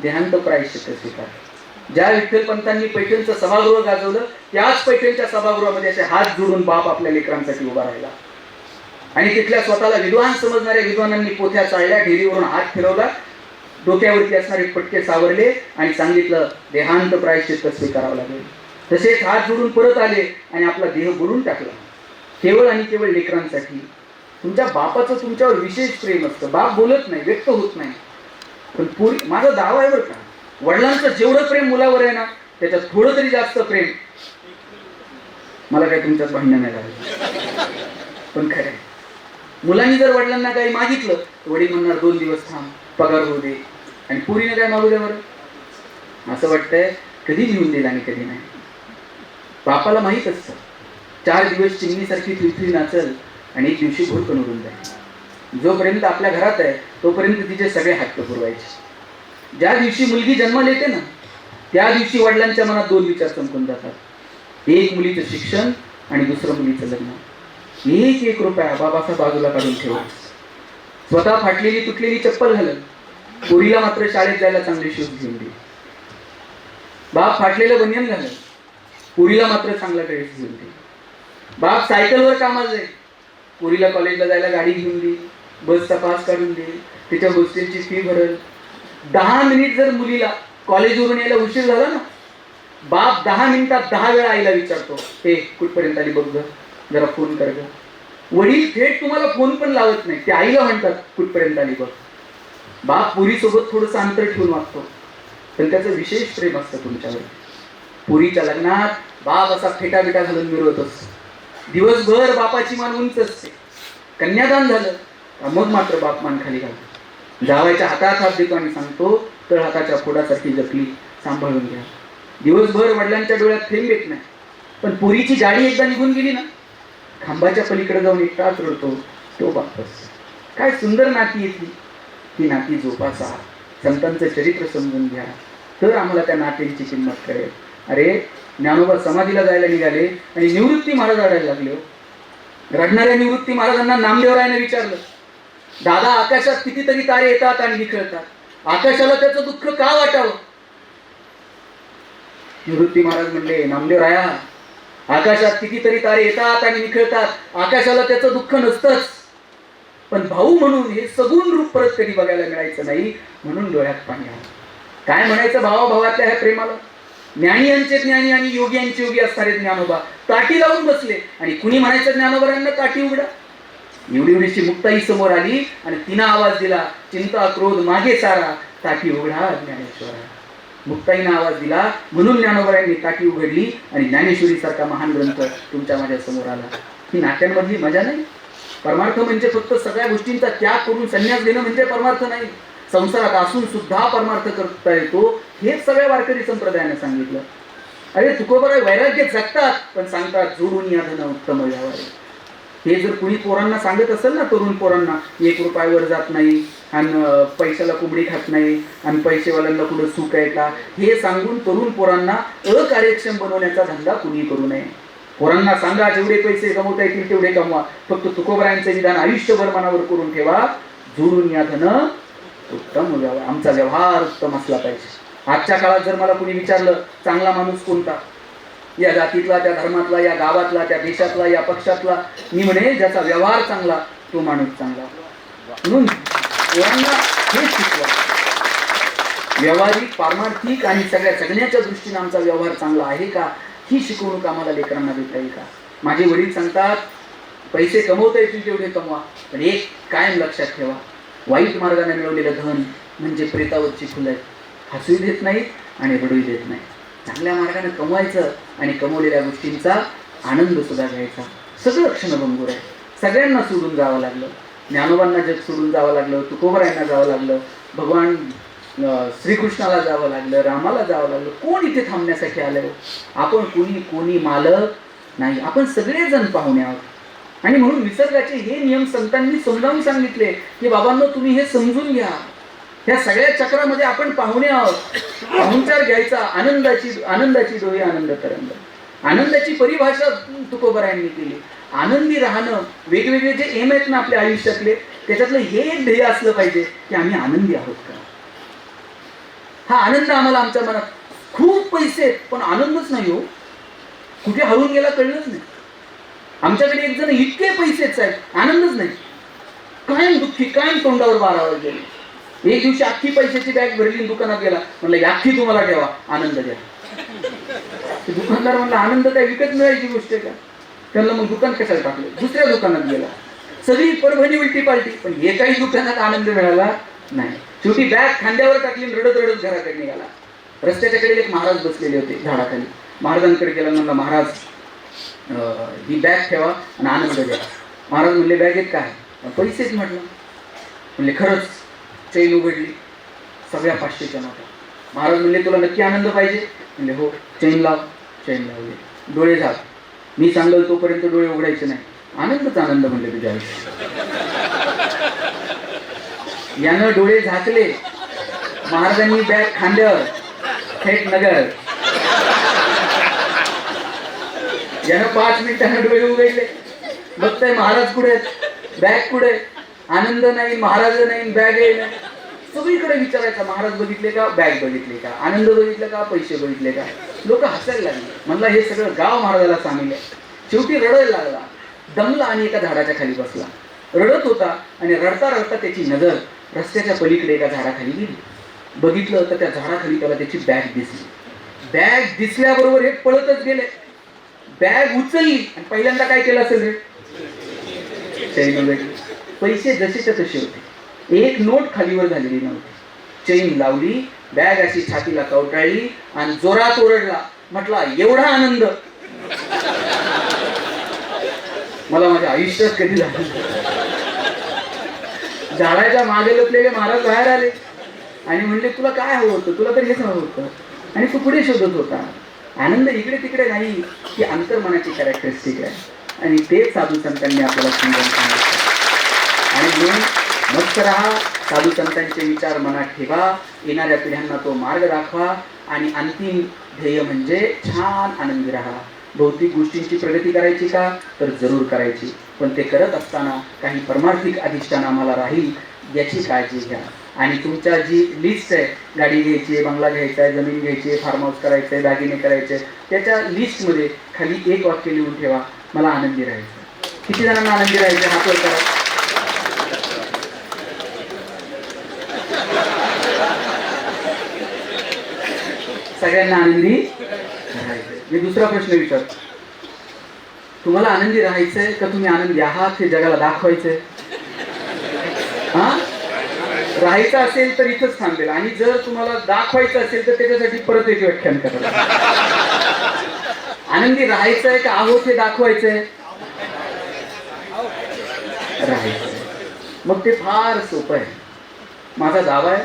देहांत प्रायश्चित्त स्वीकार. ज्या विठ्ठलपंतांनी पैठणचं सभागृह गाजवलं, त्याच पैठणच्या सभागृहामध्ये असे हात जोडून बाप आपल्या लेकरांसाठी उभा राहिला. आणि तिथल्या स्वतःला विद्वान समजणाऱ्या विद्वानांनी पोथ्या चाळल्या, ढेरीवरून हात फिरवला, डोक्यावरती असणारे पटके सावरले आणि सांगितलं, देहांत प्रायश्चित्त स्वीकारावं लागेल. तसेच हात जोडून परत आले आणि आपला देह बोलून टाकला, केवळ आणि केवळ लेकरांसाठी. तुमच्या बापाचं तुमच्यावर विशेष प्रेम असतं. बाप बोलत नाही, व्यक्त होत नाही, पण पुरी माझा दावा आहे बरं का, वडिलांचं जेवढं प्रेम मुलावर आहे ना, त्याच्यात थोडं तरी जास्त प्रेम. मला काही तुमच्यात भांडण नाही लागलं, पण खरं आहे. मुलांनी जर वडिलांना काही मागितलं तर वडील म्हणणार 2 दिवस थांब, पगार होऊ दे. आणि पुरीने काय मागू द्या बरं? असं वाटतंय कधी लिहून दिला आणि कधी नाही. बापाला माहीत असतं 4 दिवस चिमणीसारखी थुई नाचल आणि एक दिवशी भुरकन उडून जाईल. जोपर्यंत आपल्या घरात आहे तोपर्यंत तिचे सगळे हट्ट पुरवायचे. ज्या दिवशी मुलगी जन्माला येते ना, त्या दिवशी वडिलांच्या मनात 2 विचार चमकून जातात. एक मुलीचं शिक्षण आणि दुसरं मुलीचं लग्न. 1 रुपया बाबाचा बाजूला काढून ठेवा. स्वतः फाटलेली तुटलेली चप्पल घालल, पोरीला मात्र शाळेत जायला चांगले शूज घेऊन दे. बाप फाटलेलं बनियन घालल, पोरीला मात्र चांगला ड्रेस घेऊन दे. बाप सायकलवर कामाला जाईल, पोरीला कॉलेजला जायला गाडी घेऊन दे, बसचा पास काढून दे, तिच्या हॉस्टेलची फी भरल. 10 मिनिट जर मुलीला कॉलेजवरून यायला उशीर झाला ना, बाप 10 मिनिटात 10 वेळा आईला विचारतो, हे कुठपर्यंत आली बघ ग, जरा फोन कर ग. वडील थेट तुम्हाला फोन पण लावत नाही, ते आईला म्हणतात कुठपर्यंत आली बघ. बाप पुरीसोबत थोडंसं अंतर ठेवून वागतो, पण त्याचं विशेष प्रेम असतं तुमच्यावर. पुरीच्या लग्नात बाप असा फेटा बिटा घालून मिरवत असतो. दिवसभर बापाची मान उंच असते. कन्यादान झालं मग मात्र बाप मान खाली घालतो. जावायच्या हातात हात देतो आणि सांगतो, तळ हाताच्या फोडासारखी जपली, सांभाळून घ्या. दिवसभर वडिलांच्या डोळ्यात थेंब येत नाही, पण पुरीची जाडी एकदा निघून गेली ना, खांबाच्या पलीकडे जाऊन एकटाच रडतो तो बाप. काय सुंदर नाती येते ती नाती जोपासा. संतांचं चरित्र समजून घ्या, तर आम्हाला त्या नात्यांची किंमत कळेल. अरे ज्ञानोबा समाधीला जायला निघाले आणि निवृत्ती महाराज रडायला लागले. रडणाऱ्या निवृत्ती महाराजांना नामदेवरायाने विचारलं, दादा आकाशात कितीतरी तारे येतात आणि निखळतात, आकाशाला त्याचं दुःख का वाटावं? निवृत्ती महाराज म्हणले, नामदेवराया, आकाशात कितीतरी तारे येतात आणि निखळतात, आकाशाला त्याचं दुःख नसतंच, पण भाऊ म्हणून हे सगुण रूप परत कधी बघायला मिळायचं नाही, म्हणून डोळ्यात पाणी आलं. काय म्हणायचं भावाभावातल्या ह्या प्रेमाला? ज्ञानियांचे ज्ञानी आणि योगियांचे योगी असणारे ज्ञानोबा ताटी लावून बसले, आणि कुणी म्हणायचं ज्ञानोबांना ताटी उघडा. एवढीशी मुक्ताई समोर आली आणि तिनं आवाज दिला, चिंता क्रोध मागे सारा, ताटी उघडा ज्ञानेश्वरा. मुक्ताईनं आवाज दिला म्हणून ज्ञानोबांनी ताटी उघडली आणि ज्ञानेश्वरी सारखा महान ग्रंथ तुमच्या माझ्या समोर आला. ही नाट्यांमधली मजा नाही. परमार्थ म्हणजे फक्त सगळ्या गोष्टींचा त्याग करून संन्यास घेणं म्हणजे परमार्थ नाही. संसारात असून सुद्धा परमार्थ करता येतो, हेच सगळ्या वारकरी संप्रदायाने सांगितलं. अरे तुकोबाराय वैराग्य जगतात, पण सांगतात जोडून या धन उत्तम व्यावहार. हे जर कुणी पोरांना सांगत असेल ना, तरुण पोरांना, 1 रुपयावर जात नाही आणि पैशाला कोंबडी खात नाही आणि पैसेवाल्यांना कुठं सुख आहे का, हे सांगून तरुण पोरांना अकार्यक्षम बनवण्याचा धंदा कुणी करू नये. पोरांना सांगा जेवढे पैसे कमवता येतील तेवढे कमवा, फक्त तुकोबारायांचे विधान आयुष्यभर मनावर करून ठेवा, जोडून या धन उत्तम व्यावहार. आमचा व्यवहार उत्तम असला पाहिजे. आजच्या काळात जर मला कुणी विचारलं चांगला माणूस कोणता, या जातीतला, त्या धर्मातला, या गावातला, त्या देशातला, या पक्षातला, मी म्हणे ज्याचा व्यवहार चांगला तो माणूस चांगला. म्हणून पोरांना हे शिकवा, व्यावहारिक, पारमार्थिक आणि सगळ्या जगण्याच्या दृष्टीने आमचा व्यवहार चांगला आहे का, ही शिकवणूक आम्हाला लेकरांना देता येईल का? माझे वडील सांगतात, पैसे कमवता येतील तेवढे कमवा, पण एक कायम लक्षात ठेवा, वाईट मार्गाने मिळवलेलं धन म्हणजे प्रेतावरची फुलं आहेत, हसूही देत नाहीत आणि रडूही देत नाही. चांगल्या मार्गाने कमवायचं आणि कमवलेल्या गोष्टींचा आनंद सुद्धा घ्यायचा. सगळं क्षणभंगूर आहे. सगळ्यांना सोडून जावं लागलं, ज्ञानोबांना जग सोडून जावं लागलं, तुकोबरायांना जावं लागलं, भगवान श्रीकृष्णाला जावं लागलं, रामाला जावं लागलं. कोण इथे थांबण्यासाठी आलं? आपण कोणी मालक नाही, आपण सगळेजण पाहुणे आहोत. आणि म्हणून निसर्गाचे हे नियम संतांनी समजावून सांगितले की बाबांनो, तुम्ही हे समजून घ्या, ह्या सगळ्या चक्रामध्ये आपण पाहुणे आहोत. पाहुणचार घ्यायचा, आनंदाची डोळी आनंद तरंग. आनंदाची परिभाषा तुकोबरायांनी केली. आनंदी राहणं, वेगवेगळे जे एम आहेत ना आपल्या आयुष्यातले, त्याच्यातलं हे एक ध्येय असलं पाहिजे की आम्ही आनंदी आहोत का. हा आनंद आम्हाला आमच्या मनात, खूप पैसे आहेत पण आनंदच नाही हो, कुठे हरवून गेला कळलंच नाही. आमच्याकडे एक जण इतके पैसेच आहेत, आनंदच नाही, कायम दुःखी, कायम तोंडावर बारावर गेले. एक दिवशी अख्खी पैशाची बॅग भरली, दुकानात गेला, म्हणलं अख्खी तुम्हाला ठेवा, आनंद द्या. दुकानदार म्हणला, आनंद काय विकत मिळायची गोष्ट आहे का? त्यांना मग दुकान कशाला टाकलं, दुसऱ्या दुकानात गेला. सगळी परभणी उलटी पालटी, पण एकाही दुकानात आनंद मिळाला नाही. शेवटी बॅग खांद्यावर टाकली, रडत रडत घराकडे निघाला. रस्त्याच्या कडे एक महाराज बसलेले होते झाडाखाली. महाराजांकडे गेला, म्हणला महाराज ही बॅग ठेवा आणि आनंद द्या. महाराज म्हणले, बॅगेत काय? पैसेच. म्हटलं. म्हणले खरंच. चैन उघडली, सगळ्या 500च्या नोटा. महाराज म्हणले, तुला नक्की आनंद पाहिजे? म्हणले हो. चैन लाव. चैन लावली. डोळे झाक. मी सांगल तोपर्यंत डोळे उघडायचे नाही. आनंदच आनंद म्हणले तुझ्या आयुष्यात. यानं डोळे झाकले, महाराजांनी बॅग खांद्यावर, थेट नगर. यानं 5 मिनिटांना डोळे उघडले, बघताय महाराज कुठे आहेत, बॅग कुठे, आनंद नाही, महाराज नाही, बॅग नाही. सगळीकडे विचारायचा, महाराज बघितले का, बॅग बघितले का, आनंद बघितले का, पैसे बघितले का. लोक हसायला लागले. म्हणला हे सगळं गाव महाराजाला सांगितलं. शेवटी रडायला लागला, दमला आणि एका झाडाच्या खाली बसला. रडत होता आणि रडता रडता त्याची नजर रस्त्याच्या पलीकडे एका झाडाखाली गेली. बघितलं तर त्या झाडाखाली त्याला त्याची बॅग दिसली. बॅग दिसल्याबरोबर हे पळतच गेले. बॅग उचलली आणि पहिल्यांदा काय केलं असेल रे, चैन उघडली. पैसे जसेच्या तसे होते, एक नोट खालीवर झालेली नव्हती. चैन लावली, बॅग अशी छातीला कवटाळली आणि जोरात ओरडला. म्हटला, एवढा आनंद मला माझ्या आयुष्यात कधी झाला. झाडाच्या मागे लपलेले महाराज बाहेर आले आणि म्हणले, तुला काय हवं होतं? तुला तर हेच हवं होतं आणि तू पुढे शोधत होता. आनंद इकडे तिकडे नाही, ही अंतर्मनाची कॅरेक्टरिस्टिक आहे. आणि तेच साधू संतांनी आपल्याला समजावून सांगितलं. आणि म्हणून मस्त राहा, साधू संतांचे विचार मनात ठेवा, येणाऱ्या पिढ्यांना तो मार्ग दाखवा आणि अंतिम ध्येय म्हणजे छान आनंदी राहा. भौतिक गोष्टींची प्रगती करायची का, तर जरूर करायची, पण ते करत असताना काही परमार्थिक अधिष्ठान आम्हाला राहील याची काळजी घ्या. आणि तुमच्या जी लिस्ट आहे, गाडी घ्यायची आहे, बंगला घ्यायचा आहे, जमीन घ्यायची आहे, फार्म हाऊस करायचं आहे, दागिने करायचे, त्याच्या लिस्टमध्ये खाली एक वाक्य लिहून ठेवा, मला आनंदी राहायचं. किती जणांना आनंदी राहायचं, हात वर करा. सगळ्यांना आनंदी राहायचंय. मी दुसरा प्रश्न विचारतो, तुम्हाला आनंदी राहायचंय का तुम्ही आनंदी आहात हे जगाला दाखवायचंय? हा, राहायचं असेल तर इथंच थांबेल, आणि जर तुम्हाला दाखवायचं असेल तर त्याच्यासाठी परत एक व्याख्यान करा. आनंदी राहायचंय का आहोत हे दाखवायचंय? राहायचंय. मग ते फार सोपं आहे. माझा दावा आहे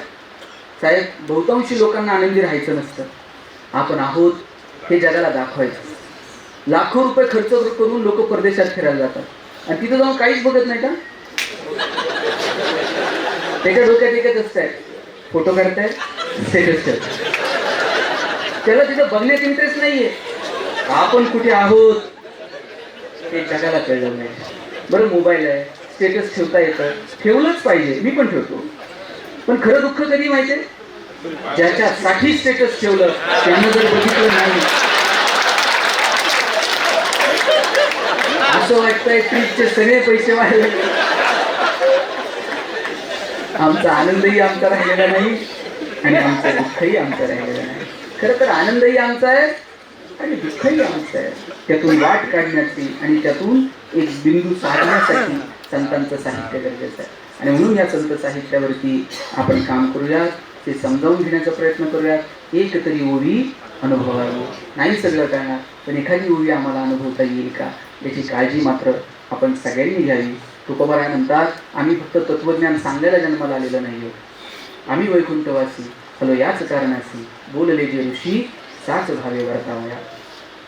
साहेब, बहुतांशी लोकांना आनंदी राहायचं नसतं, आपण आहोत हे जगाला दाखवायचं. लाखो रुपये खर्च करून लोक परदेशात फिरायला जातात आणि तिथं जाऊन काहीच बघत नाही का? त्याच्या डोक्यात एकच असतंय, फोटो काढताय, स्टेटस ठेवताय. त्याला तिथं बघण्यात इंटरेस्ट नाहीये, आपण कुठे आहोत ते जगाला कळलं नाही. बरं, मोबाईल आहे, स्टेटस ठेवता येतं, ठेवलंच पाहिजे, मी पण ठेवतो. पण खरं दुःख कधी माहितीये, ज्याच्यासाठी स्टेटस ठेवलं त्यानं जर बघितलं नाही, असं वाटतंय ट्रिपचे सगळे पैसे वाढले. आमचा आनंदही आमचा राहिलेला नाही आणि आमचं दुःखही आमचं राहिलेलं नाही. खरं तर आनंदही आमचा आहे आणि दुःखही आमचं आहे. त्यातून वाट काढण्याची आणि त्यातून एक बिंदू साधण्यासाठी संतांचं साहित्य गरजेचं आहे. आणि म्हणून या संत साहित्यावरती आपण काम करूयात, ते समजावून घेण्याचा प्रयत्न करूयात. एक तरी ओवी अनुभवावी, नाही सगळं कळणार पण एखादी ओवी आम्हाला अनुभवता येईल का याची काळजी मात्र आपण सगळ्यांनी घ्यावी. तुकोबाराय म्हणतात, आम्ही फक्त तत्वज्ञान सांगायला जन्माला आलेलं नाही आहोत, आम्ही वैकुंठवासी हलो याच कारणाशी बोलले जे ऋषी साच भावे वर्तावया.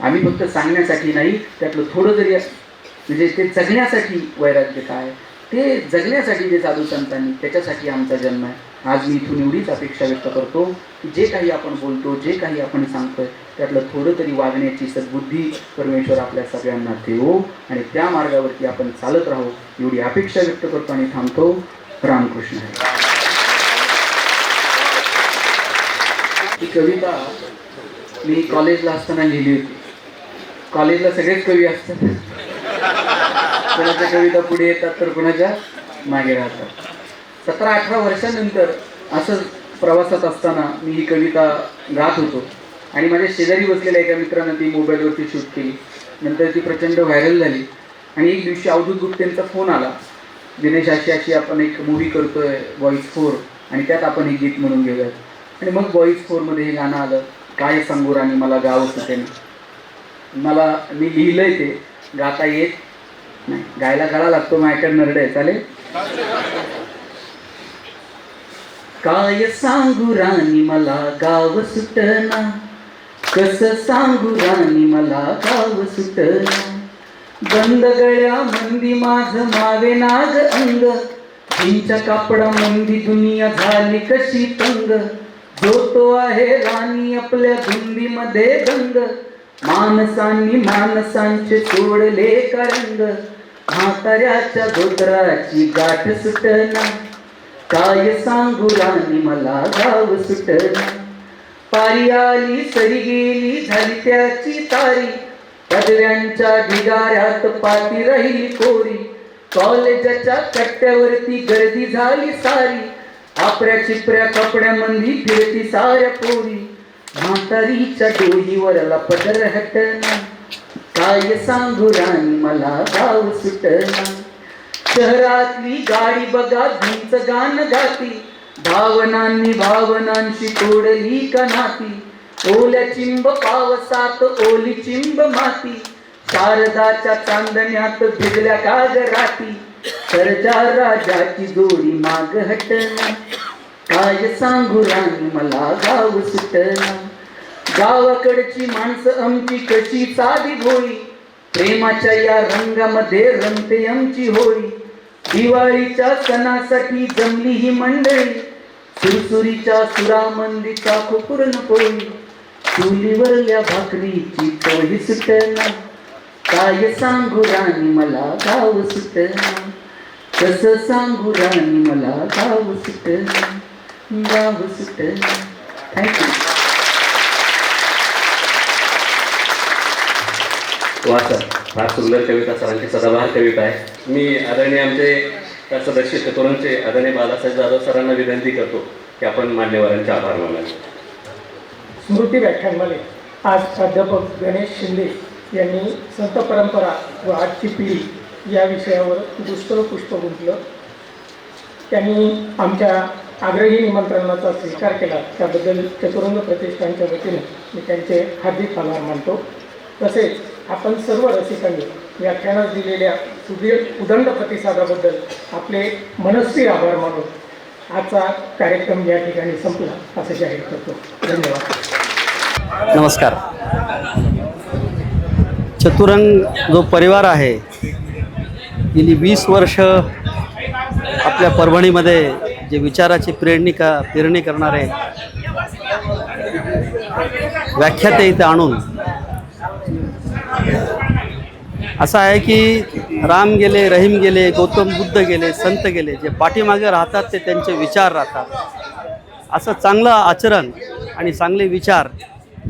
आम्ही फक्त सांगण्यासाठी नाही, त्यातलं थोडं जरी म्हणजे ते जगण्यासाठी वैराग्य काय, ते जगण्यासाठी जे साधू संतांनी, त्याच्यासाठी आमचा जन्म आहे. आज मी इथून एवढीच अपेक्षा व्यक्त करतो की जे काही आपण बोलतो, जे काही आपण सांगतोय, त्यातलं थोडं तरी वागण्याची सद्बुद्धी परमेश्वर आपल्या सगळ्यांना देवो आणि त्या मार्गावरती आपण चालत राहू, एवढी अपेक्षा व्यक्त करतो आणि थांबतो. रामकृष्ण हरी. ही कविता मी कॉलेजला असताना लिहिली होती. कॉलेजला सगळेच कवी असतात, कोणाच्या कविता पुढे येतात तर कोणाच्या मागे राहतात. 17-18 वर्षांनंतर असं प्रवासात असताना मी ही कविता गात होतो आणि माझ्या शेजारी बसलेल्या एका मित्रानं ती मोबाईलवरती शूट केली. नंतर ती प्रचंड व्हायरल झाली आणि एक दिवशी अवधूत गुप्तेंचा फोन आला, दिनेश अशी अशी आपण एक मूवी करतोय बॉईज 4 आणि त्यात आपण हे गीत म्हणून घेऊयात. आणि मग बॉईज 4मध्ये हे गाणं आलं, काय सांगू राणी मला गाव सुटेन. मी लिहिलंय ते, गाता येत नाही, गायला गळा लागतो, माझ्याकडे नरड आहे. चालेल. काय सांगू राणी मला गाव सुटना, कसं सांगू राणी मला गाव सुटना. बंद गळ्या मंदी माझ मावे नाग अंग, जिंच्या कापडा मंदी दुनिया झाली कशी तंग. जो तो आहे राणी आपल्या धुंदीमध्ये दंग, माणसांनी माणसांचे सोडले करंग. म्हाताऱ्याच्या धोत्राची गाठ सुटना, काय सांगू राणी मला गाव सुटना. पारी आली सरी गेली झाली त्याची तारी, पदव्यांच्या ढिगाऱ्यात पाती राहिली कोरी. कॉलेजाच्या कट्ट्यावरती गर्दी झाली सारी, आपऱ्या चिपऱ्या कपड्यामंदी फिरती साऱ्या पोरी. म्हातारीच्या डोईवरला पदर हटना, काय सांगू राणी मला गाव सुटना. शहरातली गाडी बघा घुंच गाणं गाती, भावनांनी भावनांशी तोडली का नाती. ओल्या चिंब पावसात ओली चिंब माती, शारदाच्या चांदण्यात भिजल्या काग राती. सरजा राजाची जोडी माग हटना, काय सांगू राणी मला गाव सुटना. गावाकडची माणसं आमची कशी साधी भोळी, प्रेमाच्या या रंगामध्ये रंगते आमची होळी. दिवाळीच्या सणासाठी जमली ही मंडळी, सुरसुरीच्या सुरामंदीचा खुपूर्ण पोळी. चुलीवरल्या भाकरीची पोळी सुटना, काय सांगू राणी मला गाव सुटना. कसं सांगू राणी मला गाव सुटना, गाव सुटना. थँक्यू. वा सर, फार सुंदर कविता, सरांची सदाबहार कविता आहे. मी आदरणीय आमचे सदस्य चतुरांचे आदरणीय बालासाहेब जाधव सरांना विनंती करतो की आपण मान्यवरांचे आभार मानावे. स्मृती व्याख्यानमाले आज प्राध्यापक गणेश शिंदे यांनी संत परंपरा व आजची पिढी या विषयावर पुष्कळ पुष्प गुंतलं. त्यांनी आमच्या आग्रही निमंत्रणाचा स्वीकार केला, त्याबद्दल चतुरंग प्रतिष्ठानच्या वतीने मी त्यांचे हार्दिक आभार मानतो. तसेच आपण सर्व रसिकांनी व्याख्यानास दिलेल्या उदंड प्रतिसादाबद्दल आपले मनस्वी आभार मानून आजचा कार्यक्रम या ठिकाणी संपला असं जाहीर करतो. धन्यवाद. नमस्कार. चतुरंग जो परिवार आहे, गेली 20 वर्ष आपल्या परभणीमध्ये जे विचाराची पेरणी करणारे व्याख्याते इथे आणून असं आहे की राम गेले, रहीम गेले, गौतम बुद्ध गेले, संत गेले, जे पाठीमागे राहतात ते त्यांचे विचार राहतात. असं चांगलं आचरण आणि चांगले विचार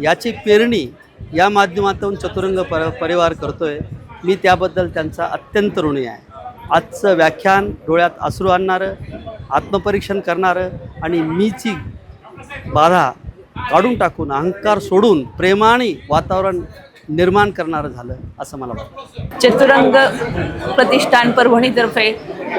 याची पेरणी या माध्यमातून चतुरंग परिवार करतोय. मी त्याबद्दल त्यांचा अत्यंत ऋणी आहे. आजचं व्याख्यान डोळ्यात अश्रू आणणारं, आत्मपरीक्षण करणारं आणि मीची बाधा काढून टाकून अहंकार सोडून प्रेमाने वातावरण निर्माण करणारं झालं असं मला वाटतं. चतुरंग प्रतिष्ठान परभणीतर्फे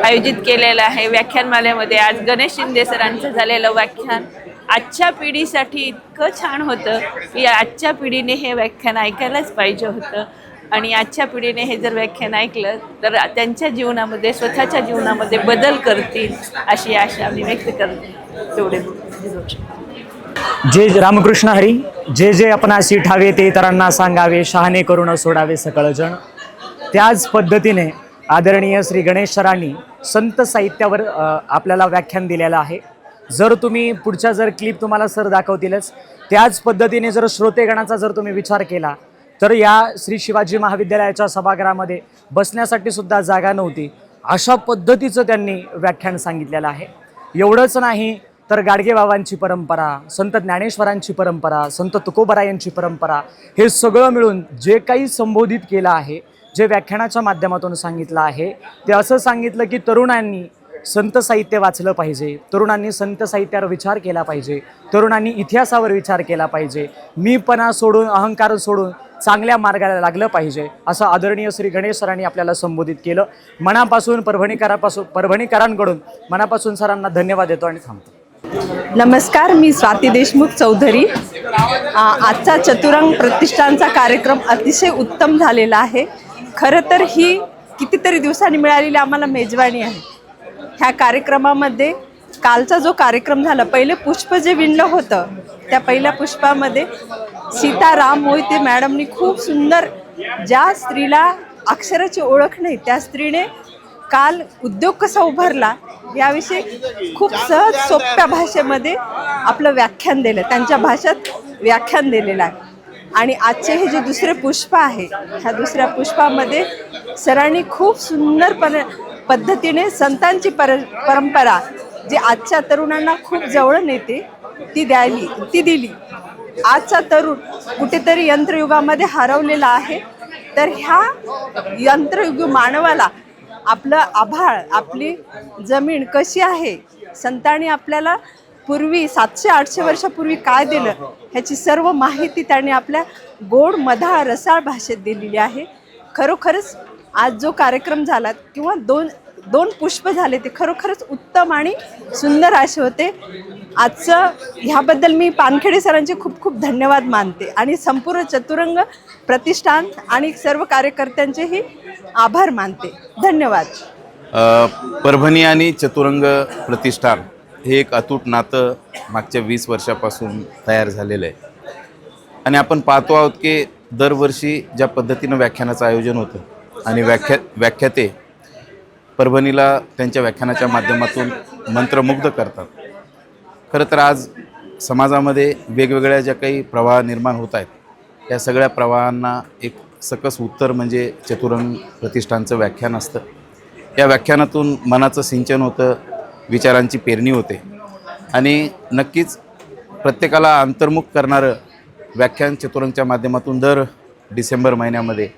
आयोजित केलेलं आहे व्याख्यानमालेमध्ये आज गणेश शिंदे सरांचं झालेलं व्याख्यान आजच्या पिढीसाठी इतकं छान होतं की आजच्या पिढीने हे व्याख्यान ऐकायलाच पाहिजे होतं. आणि आजच्या पिढीने हे जर व्याख्यान ऐकलं तर त्यांच्या जीवनामध्ये स्वतःच्या जीवनामध्ये बदल करतील अशी आशा मी व्यक्त करते. तेवढे जे रामकृष्ण हरी. जे जे आपणासी ठावे ते इतरांना सांगावे, शहाणे करून सोडावे सकळ जण. त्याच पद्धतीने आदरणीय श्री गणेश सरांनी संत साहित्यावर आपल्याला व्याख्यान दिलेलं आहे. जर तुम्ही पुढच्या जर क्लिप तुम्हाला सर दाखवतीलच, त्याच पद्धतीने जर श्रोतेगणाचा जर तुम्ही विचार केला तर या श्री शिवाजी महाविद्यालयाच्या सभागृहामध्ये बसण्यासाठी सुद्धा जागा नव्हती. अशा पद्धतीचं त्यांनी व्याख्यान सांगितलेलं आहे. एवढंच नाही तर गाडगेबाबांची परंपरा, संत ज्ञानेश्वरांची परंपरा, संत तुकोबरायांची परंपरा, हे सगळं मिळून जे काही संबोधित केलं आहे, जे व्याख्यानाच्या माध्यमातून सांगितलं आहे, ते असं सांगितलं की तरुणांनी संत साहित्य वाचलं पाहिजे, तरुणांनी संत साहित्यावर विचार केला पाहिजे, तरुणांनी इतिहासावर विचार केला पाहिजे, मीपणा सोडून अहंकार सोडून चांगल्या मार्गाला लागलं पाहिजे, असं आदरणीय श्री गणेश सरांनी आपल्याला संबोधित केलं. मनापासून परभणीकरांकडून मनापासून सरांना धन्यवाद देतो आणि थांबतो. नमस्कार, मी स्वाती देशमुख चौधरी. आजचा चतुरंग प्रतिष्ठानचा कार्यक्रम अतिशय उत्तम झालेला आहे. खरं तर ही कितीतरी दिवसांनी मिळालेली आम्हाला मेजवानी आहे. ह्या कार्यक्रमामध्ये कालचा जो कार्यक्रम झाला, पहिले पुष्प जे विणलं होतं त्या पहिल्या पुष्पामध्ये सीताराम मोहिते मॅडमनी खूप सुंदर, ज्या स्त्रीला अक्षराची ओळख नाही त्या स्त्रीने काल उद्योग कसा उभारला याविषयी खूप सहज सोप्या भाषेमध्ये आपलं व्याख्यान दिलं, त्यांच्या भाषेत व्याख्यान दिलेलं आहे. आणि आजचे हे जे दुसरे पुष्प आहे, ह्या दुसऱ्या पुष्पामध्ये सरांनी खूप सुंदर पद्धतीने संतांची परंपरा जी आजच्या तरुणांना खूप जवळ नेते ती दिली. आजचा तरुण कुठेतरी यंत्रयुगामध्ये हरवलेला आहे. तर ह्या यंत्रयुग मानवाला आपलं आभाळ, आपली जमीन कशी आहे, संतांनी आपल्याला पूर्वी 700-800 वर्षापूर्वी काय दिलं ह्याची सर्व माहिती त्यांनी आपल्या गोड मधाळ रसाळ भाषेत दिलेली आहे. खरोखरच आज जो कार्यक्रम झाला किंवा दोन पुष्प झाले ते खरोखरच उत्तम आणि सुंदर असे होते. आजचं ह्याबद्दल मी पानखेडे सरांचे खूप खूप धन्यवाद मानते आणि संपूर्ण चतुरंग प्रतिष्ठान आणि सर्व कार्यकर्त्यांचेही आभार मानते. धन्यवाद. परभणी आणि चतुरंग प्रतिष्ठान हे एक अतूट नातं मागच्या 20 वर्षापासून तयार झालेलं आहे. आणि आपण पाहतो आहोत की दरवर्षी ज्या पद्धतीनं व्याख्यानाचं आयोजन होतं आणि व्याख्याते परभणीला त्यांच्या व्याख्यानाच्या माध्यमातून मंत्रमुग्ध करतात. खरं तर आज समाजामध्ये वेगवेगळ्या ज्या काही प्रवाह निर्माण होत आहेत या सगळ्या प्रवाहांना एक सकस उत्तर म्हणजे चतुरंग प्रतिष्ठानचं व्याख्यान असतं. या व्याख्यानातून मनाचं सिंचन होतं, विचारांची पेरणी होते आणि नक्कीच प्रत्येकाला अंतर्मुख करणारं व्याख्यान चतुरंगच्या माध्यमातून दर डिसेंबर महिन्यामध्ये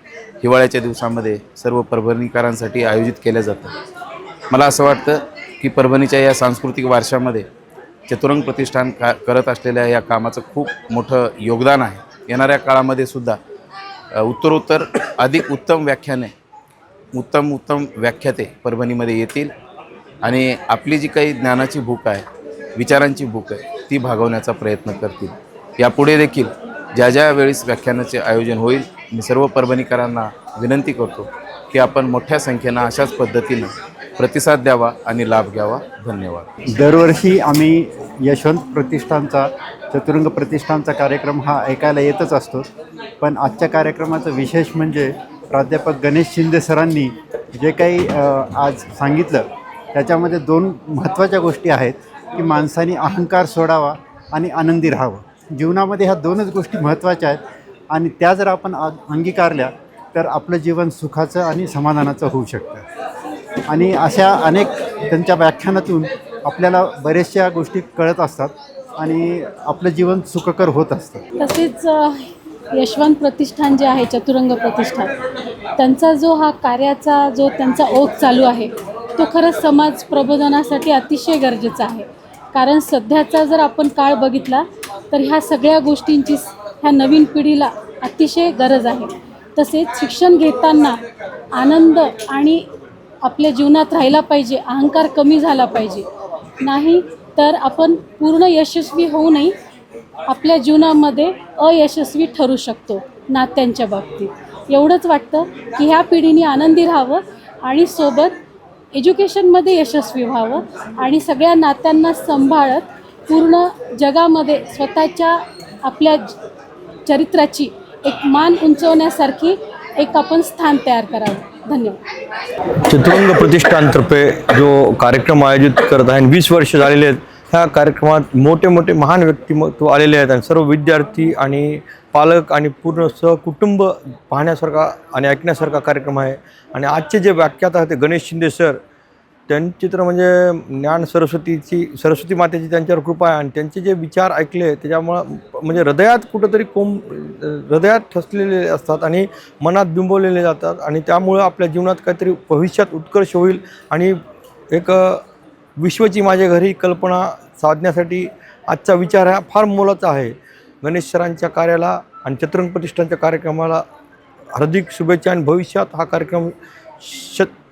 हिवाळ्याच्या दिवसामध्ये सर्व परभणीकरांसाठी आयोजित केलं जातं. मला असं वाटतं की परभणीच्या या सांस्कृतिक वारशामध्ये चतुरंग प्रतिष्ठान करत असलेल्या या कामाचं खूप मोठं योगदान आहे. येणाऱ्या काळामध्ये सुद्धा उत्तरोत्तर अधिक उत्तम व्याख्याने, उत्तम व्याख्याते परभणीमध्ये येतील आणि आपली जी काही ज्ञानाची भूक आहे, विचारांची भूक आहे, ती भागवण्याचा प्रयत्न करतील. यापुढे देखील ज्या ज्या वेळेस व्याख्यानाचे आयोजन होईल, मी सर्व परभणीकरांना विनंती करतो की आपण मोठ्या संख्येनं अशाच पद्धतीनं प्रतिसाद द्यावा आणि लाभ घ्यावा. धन्यवाद. दरवर्षी आम्ही यशवंत प्रतिष्ठानचा, चतुरंग प्रतिष्ठानचा कार्यक्रम हा ऐकायला येतच असतो. पण आजच्या कार्यक्रमाचं विशेष म्हणजे प्राध्यापक गणेश शिंदे सरांनी जे काही आज सांगितलं त्याच्यामध्ये 2 महत्त्वाच्या गोष्टी आहेत की माणसाने अहंकार सोडावा आणि आनंदी राहावं. जीवनामध्ये ह्या 2च गोष्टी महत्त्वाच्या आहेत आणि त्या जर आपण अंगीकारल्या तर आपलं जीवन सुखाचं आणि समाधानाचं होऊ शकतं. आणि अशा अनेक त्यांच्या व्याख्यानातून आपल्याला बऱ्याचशा गोष्टी कळत असतात आणि आपलं जीवन सुखकर होत असतं. तसेच यशवंत प्रतिष्ठान जे आहे, चतुरंग प्रतिष्ठान, त्यांचा जो हा कार्याचा जो त्यांचा ओघ चालू आहे तो खरंच समाज प्रबोधनासाठी अतिशय गरजेचा आहे. कारण सध्याचा जर आपण काळ बघितला तर ह्या सगळ्या गोष्टींची ह्या नवीन पिढीला अतिशय गरज आहे. तसेच शिक्षण घेताना आनंद आणि आपल्या जीवनात राहिला पाहिजे, अहंकार कमी झाला पाहिजे. नाही तर आपण पूर्ण यशस्वी होऊ नये, आपल्या जीवनामध्ये अयशस्वी ठरू शकतो नात्यांच्या बाबतीत. एवढंच वाटतं की ह्या पिढीने आनंदी राहावं आणि सोबत एज्युकेशनमध्ये यशस्वी व्हावं आणि सगळ्या नात्यांना सांभाळत पूर्ण जगामध्ये स्वतःच्या आपल्या चरित्राची एक मान उंचवण्यासारखी एक आपण स्थान तयार करावं. धन्यवाद. चतुरंग प्रतिष्ठानतर्फे जो कार्यक्रम आयोजित करत आहे, 20 वर्ष झालेले आहेत. ह्या कार्यक्रमात मोठे मोठे महान व्यक्तिमत्व आलेले आहेत आणि सर्व विद्यार्थी आणि पालक आणि पूर्ण सहकुटुंब पाहण्यासारखा आणि ऐकण्यासारखा कार्यक्रम आहे. आणि आजचे जे व्याख्याता आहेत ते गणेश शिंदे सर, त्यांची तर म्हणजे ज्ञान सरस्वती मातेची त्यांच्यावर कृपा आहे आणि त्यांचे जे विचार ऐकले त्याच्यामुळं म्हणजे हृदयात कुठंतरी हृदयात ठसलेले असतात आणि मनात बिंबवलेले जातात आणि त्यामुळं आपल्या जीवनात काहीतरी भविष्यात उत्कर्ष होईल आणि एक विश्वाची माझ्या घरी कल्पना साधण्यासाठी आजचा विचार हा फार मोलाचा आहे. गणेश सरांच्या कार्याला आणि चतुरंग प्रतिष्ठानच्या कार्यक्रमाला हार्दिक शुभेच्छा आणि भविष्यात हा कार्यक्रम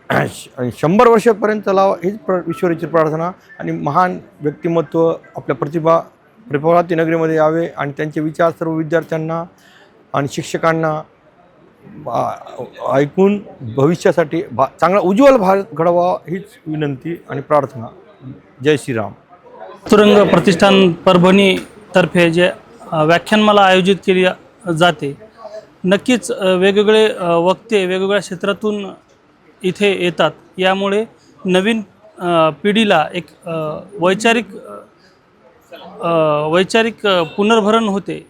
100 वर्षापर्यंत चालावा हीच ईश्वरीची प्रार्थना. आणि महान व्यक्तिमत्व आपल्या प्रभावती नगरीमध्ये यावे आणि त्यांचे विचार सर्व विद्यार्थ्यांना आणि शिक्षकांना ऐकून भविष्यासाठी चांगला उज्ज्वल भारत घडवा हीच विनंती आणि प्रार्थना. जय श्रीराम. चतुरंग प्रतिष्ठान परभणीतर्फे जे व्याख्यानमाला आयोजित केली जाते, नक्कीच वेगवेगळे वक्ते वेगवेगळ्या क्षेत्रातून इथे येतात. यामुळे नवीन पिढीला एक वैचारिक पुनर्भरण होते.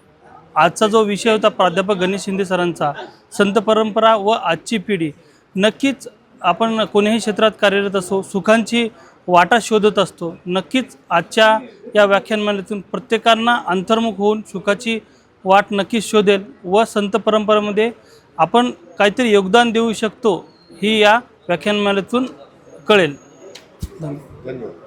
आजचा जो विषय होता प्राध्यापक गणेश शिंदे सरांचा, संत परंपरा व आजची पिढी. नक्कीच आपण कोणीही क्षेत्रात कार्यरत असो, सुखांची वाटा शोधत असतो. नक्कीच आजच्या या व्याख्यानमालेतून प्रत्येकांना अंतर्मुख होऊन सुखाची वाट नक्कीच शोधेल व संत परंपरेमध्ये आपण काहीतरी योगदान देऊ शकतो ही या व्याख्यानमालेतून कळेल. धन्यवाद.